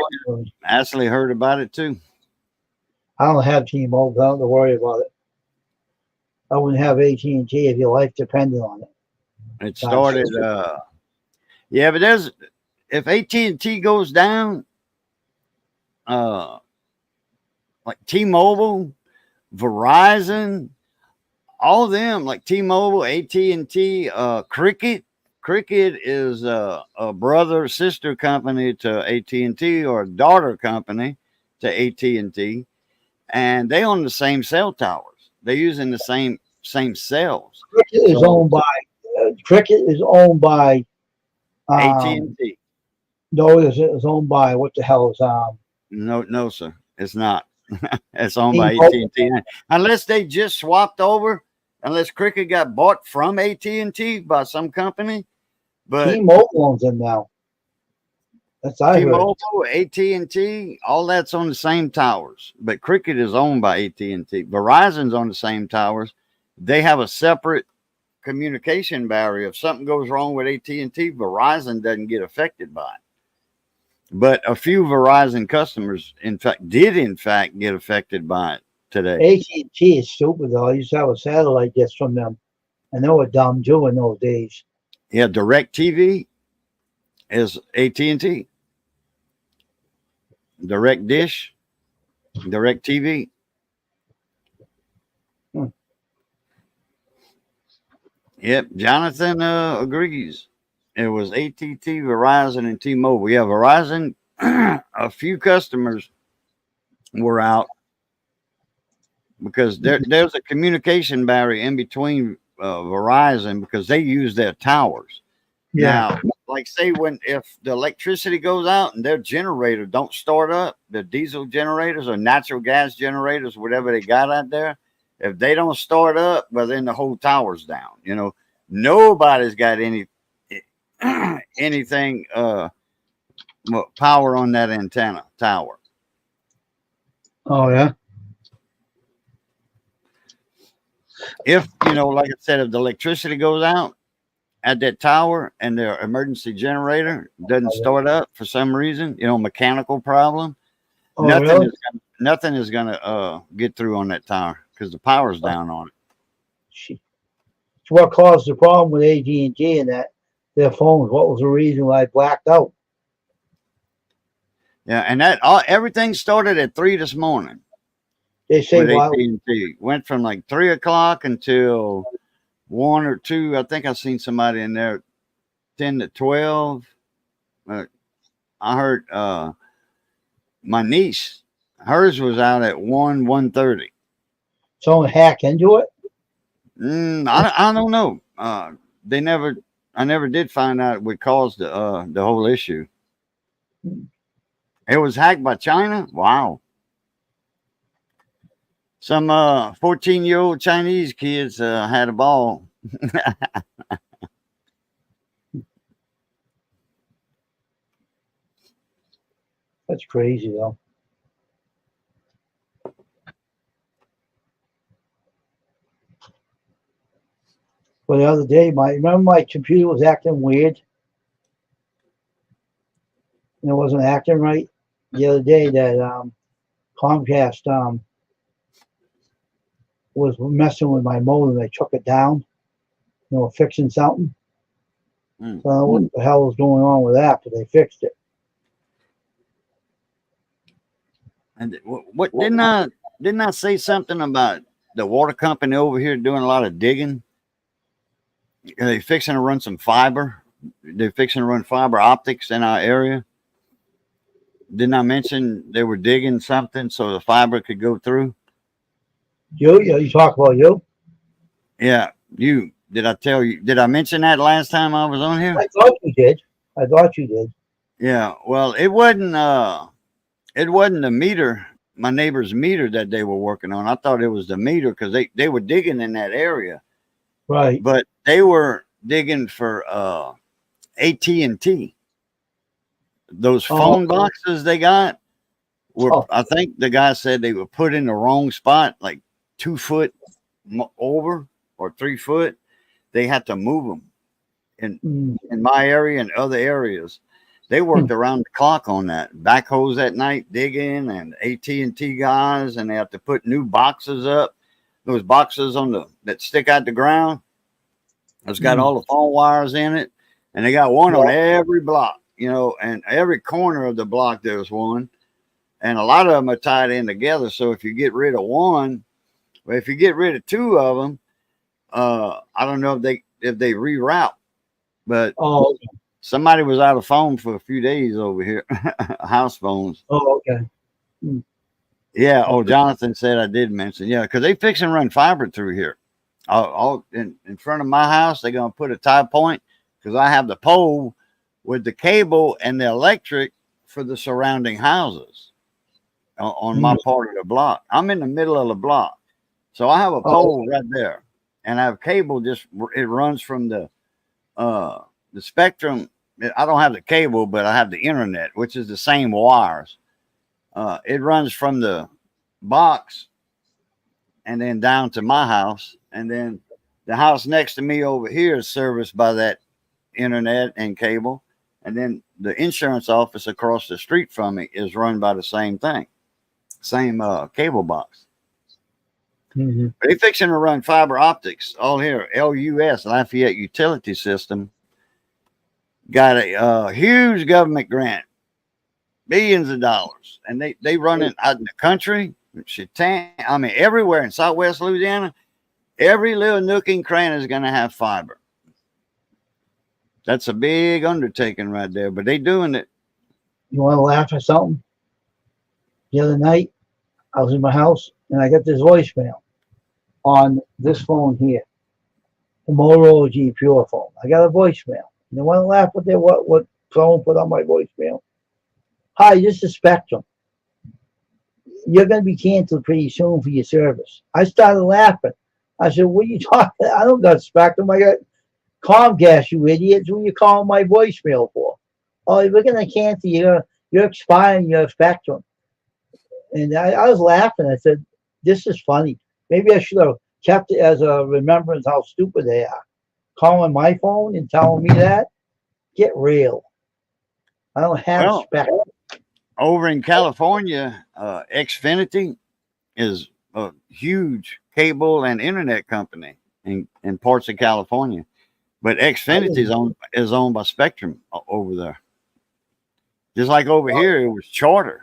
Ashley heard about it too. I don't have T-Mobile. I don't have to worry about it. I wouldn't have AT&T if your life depended on it. It started, yeah, but if AT&T goes down, like T-Mobile, Verizon, all of them, like T-Mobile, AT&T, Cricket. Cricket is a brother sister company to AT&T, or a daughter company to AT&T, and they own the same cell towers. They're using the same cells. Cricket is owned by AT&T. No, it's owned by what the hell is No, sir, it's not. It's owned by AT&T, unless they just swapped over. Unless Cricket got bought from AT&T by some company. But T-Mobile owns them now. That's T-Mobile, AT&T, all that's on the same towers. But Cricket is owned by AT&T. Verizon's on the same towers. They have a separate communication barrier. If something goes wrong with AT&T, Verizon doesn't get affected by it. But a few Verizon customers, did get affected by it today. AT&T is stupid, though. I used to have a satellite dish from them, and they were dumb too in those days. Yeah, DirecTV is AT&T. Direct Dish, DirecTV. Yep, Jonathan agrees. It was AT&T, Verizon, and T-Mobile. Yeah, Verizon, a few customers were out because there's a communication barrier in between Verizon because they use their towers. Yeah. Now, like say if the electricity goes out and their generator don't start up, the diesel generators or natural gas generators, whatever they got out there, if they don't start up, well, then the whole tower's down. Nobody's got anything power on that antenna tower. Oh yeah. If like I said, if the electricity goes out at that tower and their emergency generator doesn't start up for some reason, mechanical problem, nothing is gonna get through on that tower because the power's down on it. It's what caused the problem with AT&T and that their phones. What was the reason why I blacked out? Yeah, and everything started at 3 this morning. They say AT&T went from like 3 o'clock until 1 or 2. I think I seen somebody in there 10 to 12. I heard my niece, hers was out at 1:30. Someone hack into it? I don't know. I never did find out what caused the whole issue. It was hacked by China. Wow. Some 14-year-old Chinese kids had a ball. That's crazy, though. But the other day, remember my computer was acting weird? And it wasn't acting right? The other day that Comcast was messing with my modem. They took it down, fixing something. So I don't know what the hell was going on with that, but they fixed it. And what didn't I say something about the water company over here doing a lot of digging? Are they fixing to run some fiber? They're fixing to run fiber optics in our area. Didn't I mention they were digging something so the fiber could go through? You talk about you? Yeah, you. Did I tell you? Did I mention that last time I was on here? I thought you did. Yeah. Well, it wasn't the meter my neighbor's meter that they were working on. I thought it was the meter because they were digging in that area, Right. but they were digging for AT&T. Those phone boxes they got were, I think the guy said they were put in the wrong spot, like 2 foot over or 3 foot. They had to move them in my area and other areas. They worked around the clock on that. Backhoes at night digging, and AT&T guys, and they have to put new boxes up. Those boxes that stick out the ground. It's got all the phone wires in it, and they got one on every block, and every corner of the block there's one, and a lot of them are tied in together. So if you get rid of one, or if you get rid of 2 of them, I don't know if they reroute, but somebody was out of phone for a few days over here, house phones. Oh, okay. Yeah. Oh, Jonathan said I did mention. Yeah, because they fix and run fiber through here. All in front of my house, they're gonna put a tie point because I have the pole with the cable and the electric for the surrounding houses on my part of the block. I'm in the middle of the block, so I have a pole right there, and I have cable. It runs from the Spectrum. I don't have the cable, but I have the internet, which is the same wires. It runs from the box and then down to my house. And then the house next to me over here is serviced by that internet and cable. And then the insurance office across the street from me is run by the same thing, same cable box. They fixing to run fiber optics all here. LUS, Lafayette Utility System, got a huge government grant, billions of dollars, and they run it out in the country. I mean, everywhere in Southwest Louisiana, every little nook and cranny is going to have fiber. That's a big undertaking right there, but they doing it. You want to laugh at something? The other night, I was in my house, and I got this voicemail on this phone here, the Motorola G Pure phone. I got a voicemail. And they want to laugh at what phone put on my voicemail. Hi, this is Spectrum. You're going to be canceled pretty soon for your service. I started laughing. I said, what are you talking about? I don't got Spectrum. I got Comcast, you idiots. What are you calling my voicemail for? Oh, we're going to cancel you. You're expiring your Spectrum. And I was laughing. I said, this is funny. Maybe I should have kept it as a remembrance how stupid they are. Calling my phone and telling me that? Get real. I don't have Spectrum. Over in California, Xfinity is a huge cable and internet company in parts of California, but Xfinity is owned by Spectrum over there. Just like over here, it was Charter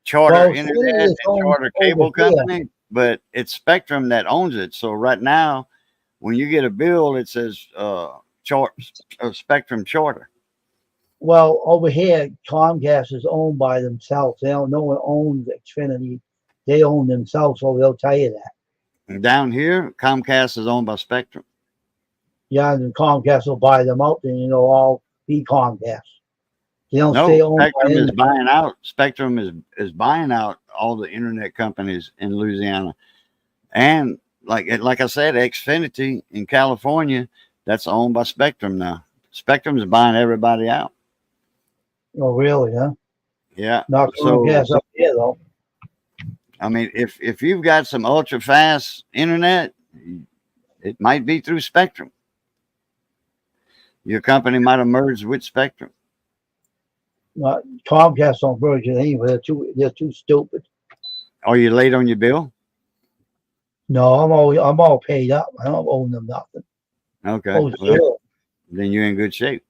Internet and Charter Cable Company, but it's Spectrum that owns it. So right now, when you get a bill, it says Spectrum Charter. Well, over here, Comcast is owned by themselves. No one owns Xfinity. They own themselves, so they'll tell you that. And down here, Comcast is owned by Spectrum. Yeah, and Comcast will buy them out, and all be Comcast. They don't stay owned Spectrum is buying out. Spectrum is buying out all the internet companies in Louisiana, and like I said, Xfinity in California, that's owned by Spectrum now. Spectrum is buying everybody out. Oh, really? Huh? Yeah. Not Comcast up here, though. I mean, if you've got some ultra fast internet, it might be through Spectrum. Your company might have merged with Spectrum. Comcast don't merge it anyway. They're too stupid. Are you late on your bill? No, I'm all paid up. I don't owe them nothing. Okay. Well, then you're in good shape.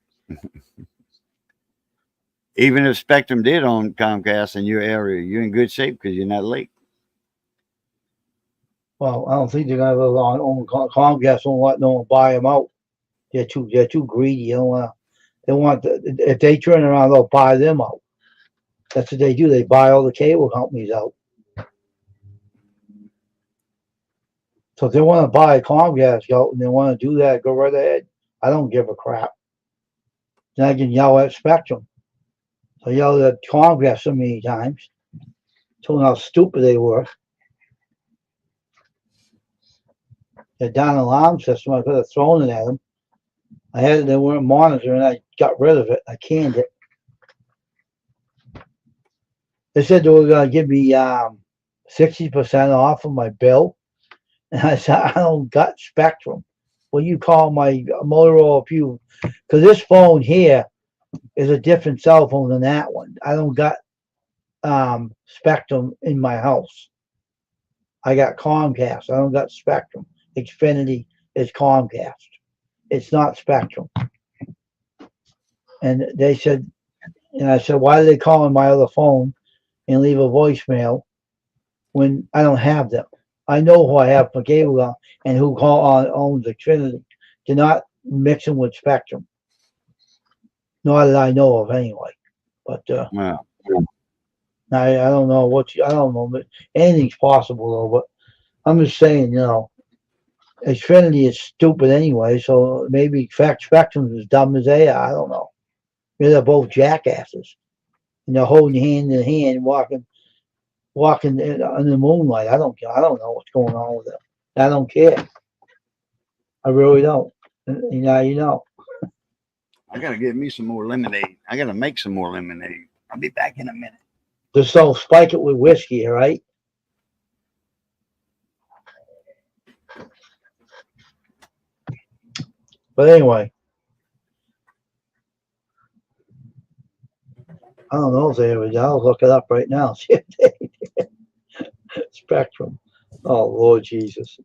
Even if Spectrum did own Comcast in your area, you're in good shape because you're not late. Well, I don't think they're gonna own Comcast. Won't let no one buy them out. They're too greedy. If they turn around, they'll buy them out. That's what they do. They buy all the cable companies out. So if they want to buy Comcast out and they want to do that, go right ahead. I don't give a crap. Then I can yell at Spectrum. So I yelled at Comcast so many times. Told them how stupid they were. The down alarm system, I could have thrown it at them. They weren't monitoring. I got rid of it. I canned it. They said they were going to give me 60% off of my bill. And I said, I don't got Spectrum. Well, you call my Motorola Pew, because this phone here is a different cell phone than that one. I don't got Spectrum in my house. I got Comcast. I don't got Spectrum. Xfinity is Comcast. It's not Spectrum. And they said, and I said, why are they calling my other phone and leave a voicemail when I don't have them? I know who I have for cable and who owns Xfinity. Do not mix them with Spectrum. Not that I know of anyway. But Yeah. I don't know I don't know. But anything's possible though. But I'm just saying, Xfinity is stupid anyway. So maybe Spectrum's as dumb as they are. I don't know. They're both jackasses. And they're holding hand in hand, walking in the moonlight. I don't care. I don't know what's going on with them. I don't care. I really don't. And now you know. I gotta get me some more lemonade. I gotta make some more lemonade. I'll be back in a minute. Just so spike it with whiskey, all right? But anyway, I don't know if they ever did. I'll look it up right now. See if they did. Spectrum. Oh, Lord Jesus.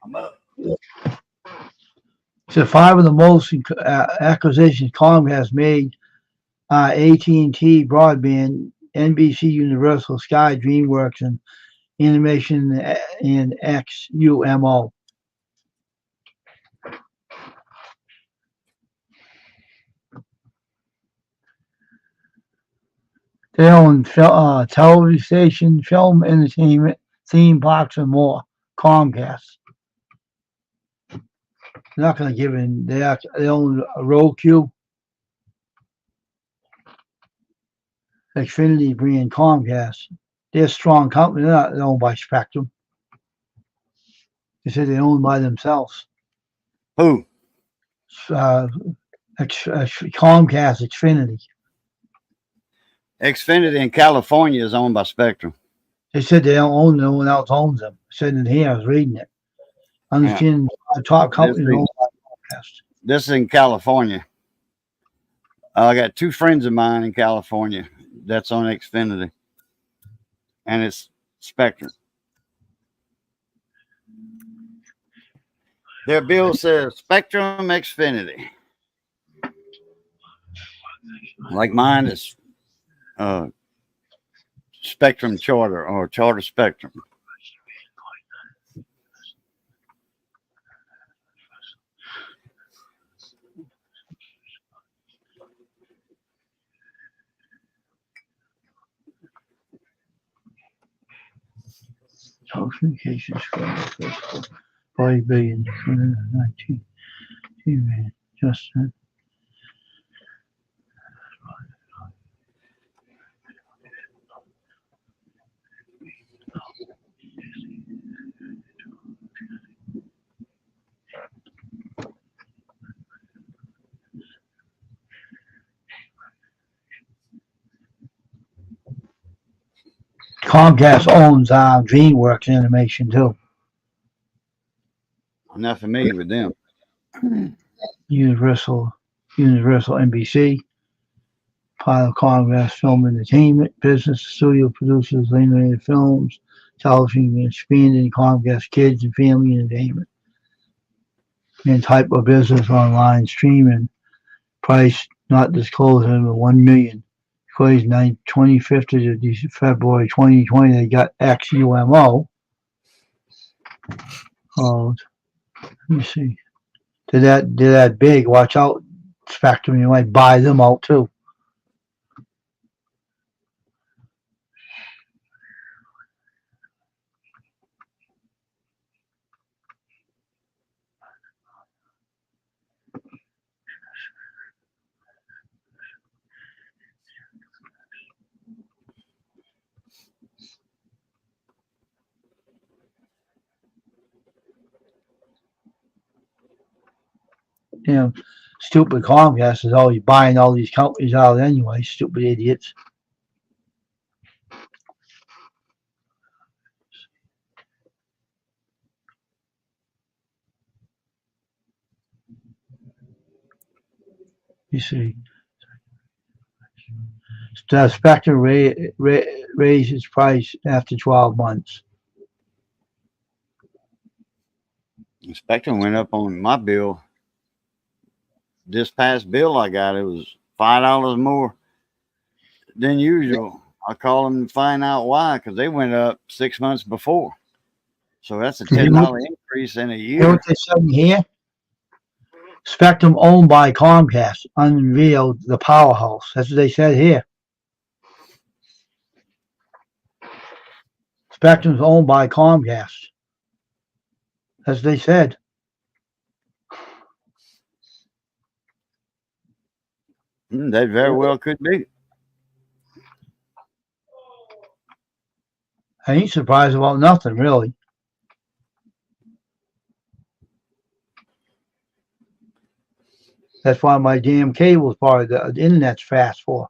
I'm up. So 5 of the most acquisitions Comcast made AT&T Broadband, NBC Universal, Sky, DreamWorks, and Animation and XUMO. They own television station, film, entertainment, theme parks, and more. Comcast. They're not going to give in. They own Roku, Xfinity, brand Comcast. They're a strong company. They're not owned by Spectrum. They said they're owned by themselves. Who? Comcast, Xfinity. Xfinity in California is owned by Spectrum. They said they don't own them. No one else owns them. I said in here, I was reading it. Understand the top company owned by Comcast. This is in California. I got 2 friends of mine in California that's on Xfinity. and it's Spectrum. Their bill says Spectrum Xfinity. Like mine is Spectrum Charter or Charter Spectrum. Telecommunications for 5 billion 19 million just Comcast owns DreamWorks Animation too. I'm not familiar with them. Universal NBC, part of Comcast Film Entertainment business. Studio produces animated films, television, expanding Comcast Kids and Family Entertainment. And type of business online streaming. Price not disclosed over 1 million. Because 25th to February 2020, they got XUMO. Oh, let me see. They're that big. Watch out, Spectrum. You might buy them out too. You know, stupid Comcast is always buying all these companies out anyway. Stupid idiots. You see, Spectrum raised its price after 12 months. Spectrum went up on my bill. This past bill I got, it was $5 more than usual. I called them to find out why, because they went up 6 months before. So that's a $10 increase in a year. You know what they said here? Spectrum owned by Comcast unveiled the powerhouse. That's what they said here. Spectrum's owned by Comcast. That's what they said. That very well could be. I ain't surprised about nothing, really. That's why my damn cable's part of the internet's fast for.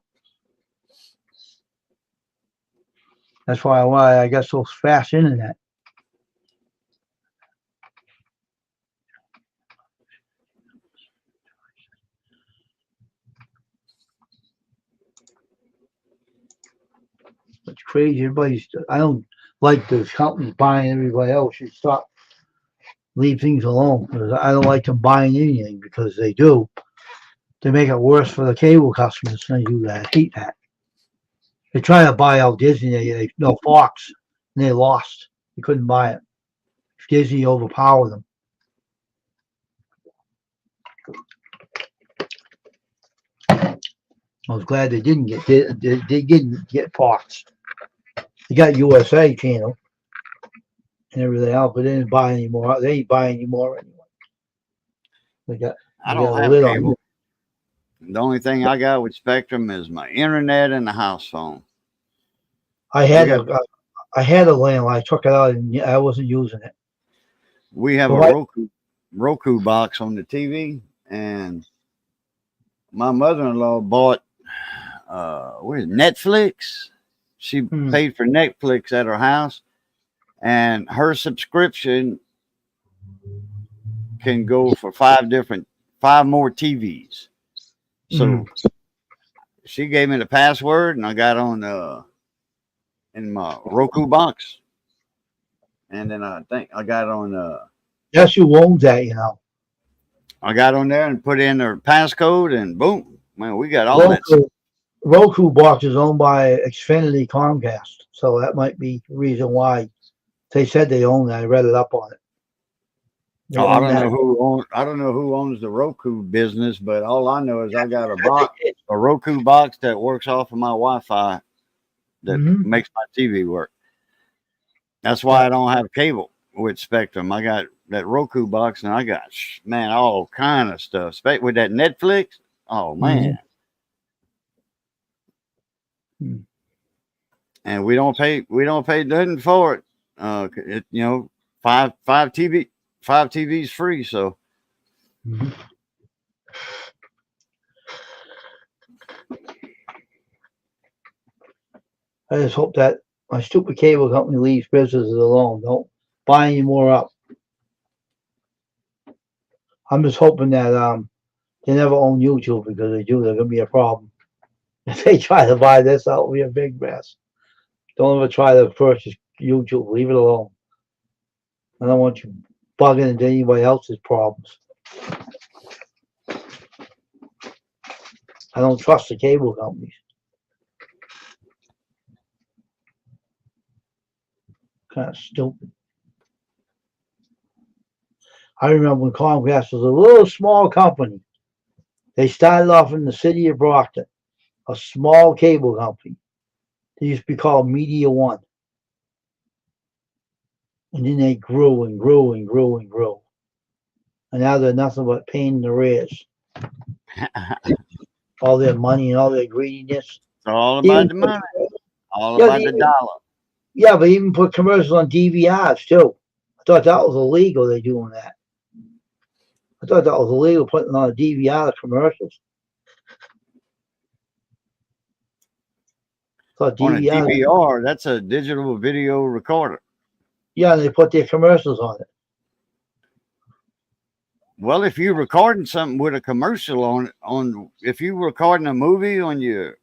That's why I got so fast internet. It's crazy. I don't like the companies buying everybody else. Should stop, leave things alone. Because I don't like them buying anything because they do. They make it worse for the cable customers. They do that. I hate that. They try to buy out Disney. Fox, and they lost. They couldn't buy it. Disney overpowered them. I was glad they didn't get Fox. They got USA channel and everything else, but they didn't buy anymore. They ain't buying anymore anyway. I don't have cable. The only thing I got with Spectrum is my internet and the house phone. I had a landline. I took it out and I wasn't using it. We have a Roku box on the TV, and my mother-in-law bought Netflix. She paid for Netflix at her house, and her subscription can go for 5 more TVs. So she gave me the password, and I got on in my Roku box, and then I think I got on That's who owns that, you know. I got on there and put in their passcode, and boom, man, we got all that. Roku box is owned by Xfinity Comcast, so that might be the reason why they said they own that. I read it up on it. They Oh, I own don't that. know who own, I don't know who owns the Roku business, but all I know is I got a Roku box that works off of my Wi-Fi that Mhm. makes my TV work. That's why I don't have cable with Spectrum. I got that Roku box, and I got man all kind of stuff. With that Netflix, oh man. Mhm. And we don't pay nothing for it. You know, five TVs free. So Mhm. I just hope that my stupid cable company leaves businesses alone. Don't buy any more up. I'm just hoping that they never own YouTube, because they do, they're gonna be a problem. If they try to buy this out, it'll be a big mess. Don't ever try to purchase YouTube. Leave it alone. I don't want you bugging into anybody else's problems. I don't trust the cable companies. Kind of stupid. I remember when Comcast was a little small company. They started off in the city of Brockton, a small cable company. They used to be called Media One. And then they grew and grew and grew and grew. And now they're nothing but pain in the rears. All their money and all their greediness. it's all Even about the money, all yeah, about the dollar. yeah, but even put commercials on DVRs too. I thought that was illegal. They doing that. I thought that was illegal, putting on a DVR commercials. I thought On a DVR. DVR, that's a digital video recorder. Yeah, they put their commercials on it. Well, if you're recording something with a commercial on if you're recording a movie on your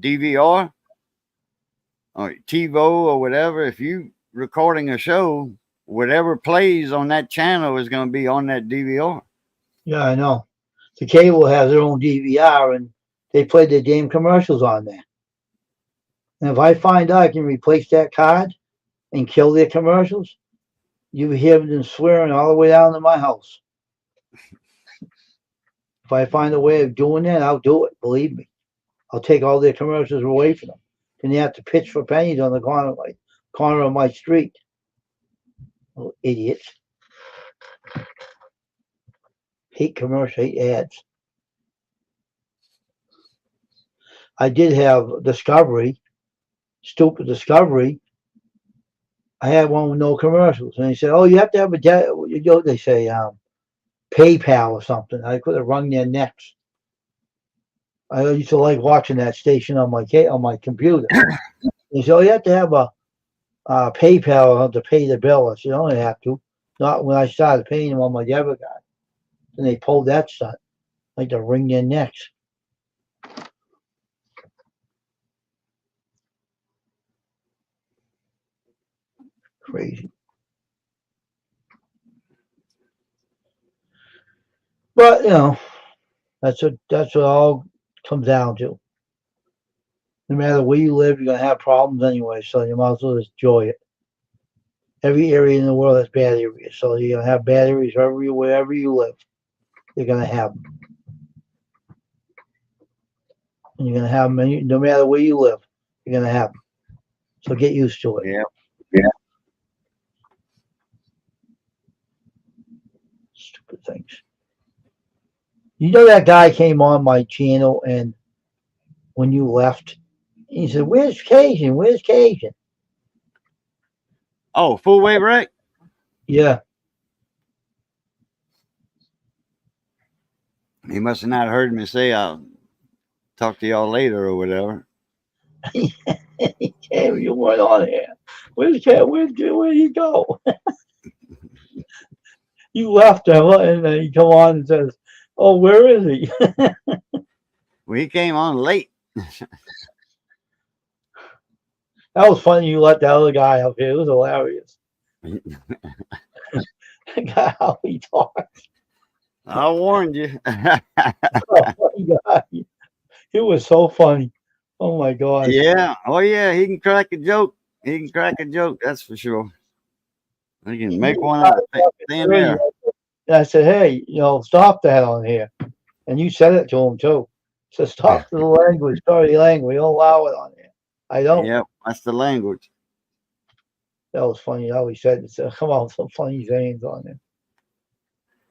DVR or TiVo or whatever, if you recording a show, whatever plays on that channel is going to be on that DVR. Yeah, I know. The cable has their own DVR, and they play their damn commercials on there. And if I find out I can replace that card and kill their commercials, you hear them swearing all the way down to my house. If I find a way of doing that, I'll do it. Believe me. I'll take all their commercials away from them. Then they have to pitch for pennies on the corner of my street. Little idiots. Hate commercial, hate ads. I did have Discovery, stupid Discovery. I had one with no commercials, and they said, "Oh, you have to have they say PayPal or something." I could have rung their necks. I used to like watching that station on my computer. They said, "Oh, you have to have a PayPal to pay the bill." I said, "I don't have to." Not when I started paying them on my debit card. Then they pulled that stunt, like to wring their necks. Crazy. But that's what it all comes down to. No matter where you live, you're gonna have problems anyway, so you might as well just enjoy it. Every area in the world has bad areas, so you're gonna have bad areas wherever you live. You're gonna have them, and you're gonna have them no matter where you live. You're gonna have them. So get used to it. Yeah. Stupid things. You know that guy came on my channel, and when you left, he said, "Where's Cajun? Where's Cajun?" Oh, full wave wreck. Yeah. He must have not heard me say I'll talk to y'all later or whatever. Cam, you weren't on here. Where's Cam? Where'd he go? You left him, and then he come on and says, "Oh, where is he?" Well, he came on late. That was funny. You let that other guy up here. It was hilarious. How he talked. I warned you. Oh my God. It was so funny. Oh my gosh. Yeah. Oh yeah. He can crack a joke. He can crack a joke. That's for sure. He can make one out of thin air. And I said, hey, stop that on here. And you said it to him too. So stop the language, dirty language. We don't allow it on here. I don't. Yep. That's the language. That was funny how he said it. So, come on, some funny sayings on there.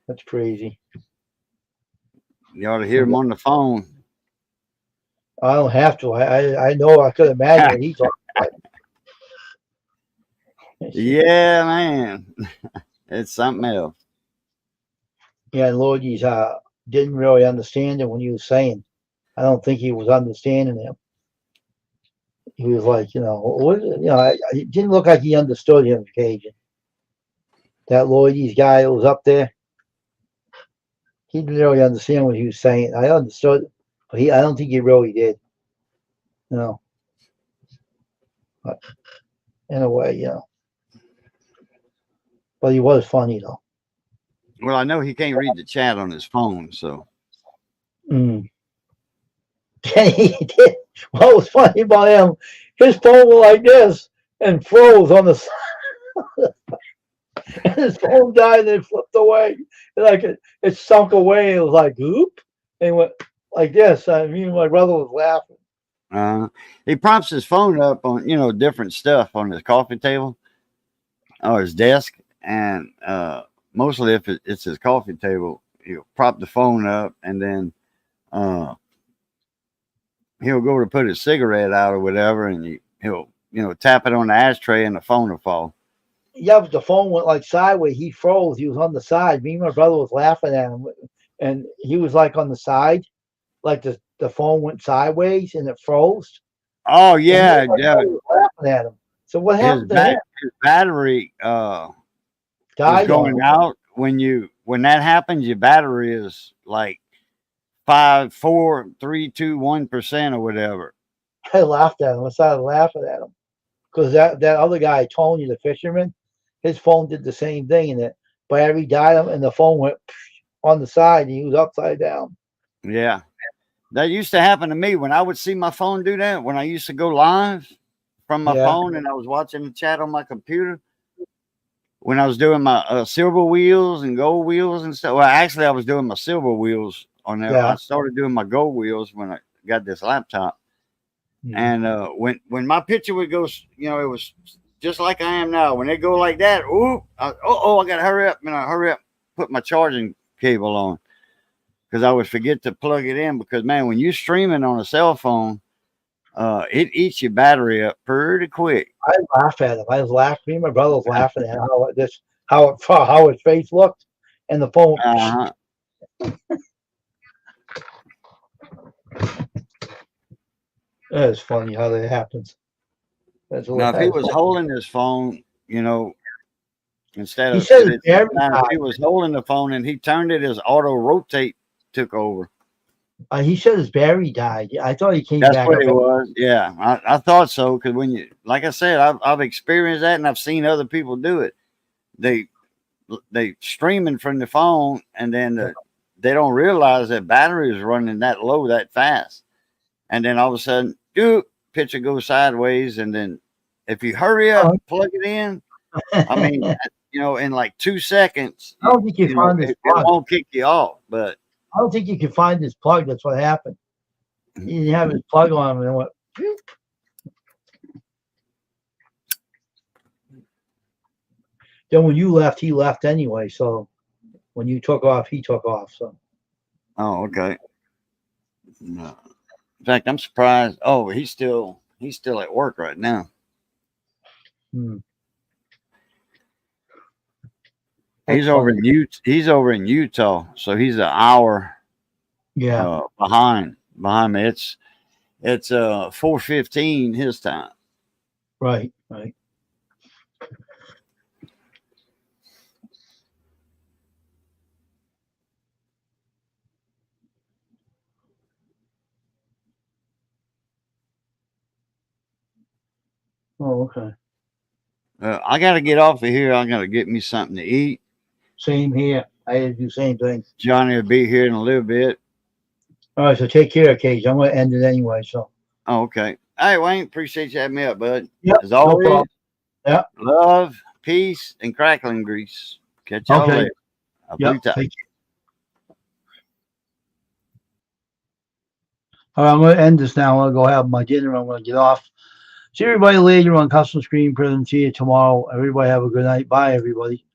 That's crazy. You ought to hear him on the phone. I don't have to. I know. I could imagine what he talked about. Yeah, man. It's something else. Yeah, and Lloyd's didn't really understand it when he was saying. I don't think he was understanding him. He was like, it didn't look like he understood him occasion. That Lloyd's guy that was up there, he didn't really understand what he was saying. I understood, but I don't think he really did. No. But in a way, But he was funny though. Well, I know he can't read the chat on his phone, so Mm. He did. What was funny about him? His phone was like this and froze on the side. And his phone died and it flipped away. Like it sunk away. It was like, oop. And it went like this. I mean, my brother was laughing. he props his phone up on different stuff on his coffee table or his desk, and mostly if it's his coffee table, he'll prop the phone up, and then uh, he'll go to put his cigarette out or whatever, and he'll tap it on the ashtray, and the phone will fall. Yeah, but the phone went like sideways. He froze. He was on the side. Me and my brother was laughing at him. And he was like on the side. Like the phone went sideways and it froze. Oh And yeah, yeah. was laughing at him. So what His happened to him? his battery was Died on going him. out when that happens. Your battery is like 5, 4, 3, 2, 1% or whatever. I laughed at him. I started laughing at him. Because that other guy, Tony, the fisherman, his phone did the same thing. And the battery died and the phone went on the side and he was upside down. Yeah. That used to happen to me when I would see my phone do that. When I used to go live from my Yeah. phone and I was watching the chat on my computer, when I was doing my silver wheels and gold wheels and stuff. Well, actually, I was doing my silver wheels on there. Yeah. I started doing my gold wheels when I got this laptop. Mhm. And when my picture would go, it was just like I am now. When they go like that, I gotta hurry up, put my charging cable on because I would forget to plug it in. Because man, when you're streaming on a cell phone, it eats your battery up pretty quick. I laughed at him. I was laughing. Me and my brother was laughing at how his face looked, and the phone. Uh-huh. It's funny how that happens. That's Now, if he was funny. holding his phone, instead He of said if his battery he was holding the phone and he turned it, his auto rotate took over. he said his battery died. I thought he came That's back what up. it was. Yeah, I thought so because like I said, I've experienced that and I've seen other people do it. They streaming from the phone and then they don't realize that battery is running that low that fast, and then all of a sudden, picture goes sideways, and then if you hurry up, plug it in. I mean, in like 2 seconds, I don't think you find this it plug. won't kick you off, but. I don't think you can find this plug. That's what happened. He didn't have his plug on him and it went. Phew. Then when you left, he left anyway. So when you took off, he took off. So. Oh, okay. No. In fact, I'm surprised. Oh, he's still at work right now. Hmm. He's over in Utah. He's over in Utah, so he's an hour behind me. It's 4:15 his time. Right. Oh, okay. I got to get off of here. I got to get me something to eat. Same here. I had to do the same thing. Johnny will be here in a little bit. All right, so take care, Cage. I'm gonna end it anyway. So. Oh, okay. Hey, Wayne, appreciate you having me up, bud. Yep. As No always, problem. Yep. love, peace, and crackling grease. Catch y'all Okay. later. Yep. Take Take care. All right, I'm gonna end this now. I'm gonna go have my dinner. I'm gonna get off. See everybody later on Custom Screen Prison. See you tomorrow. Everybody have a good night. Bye, everybody.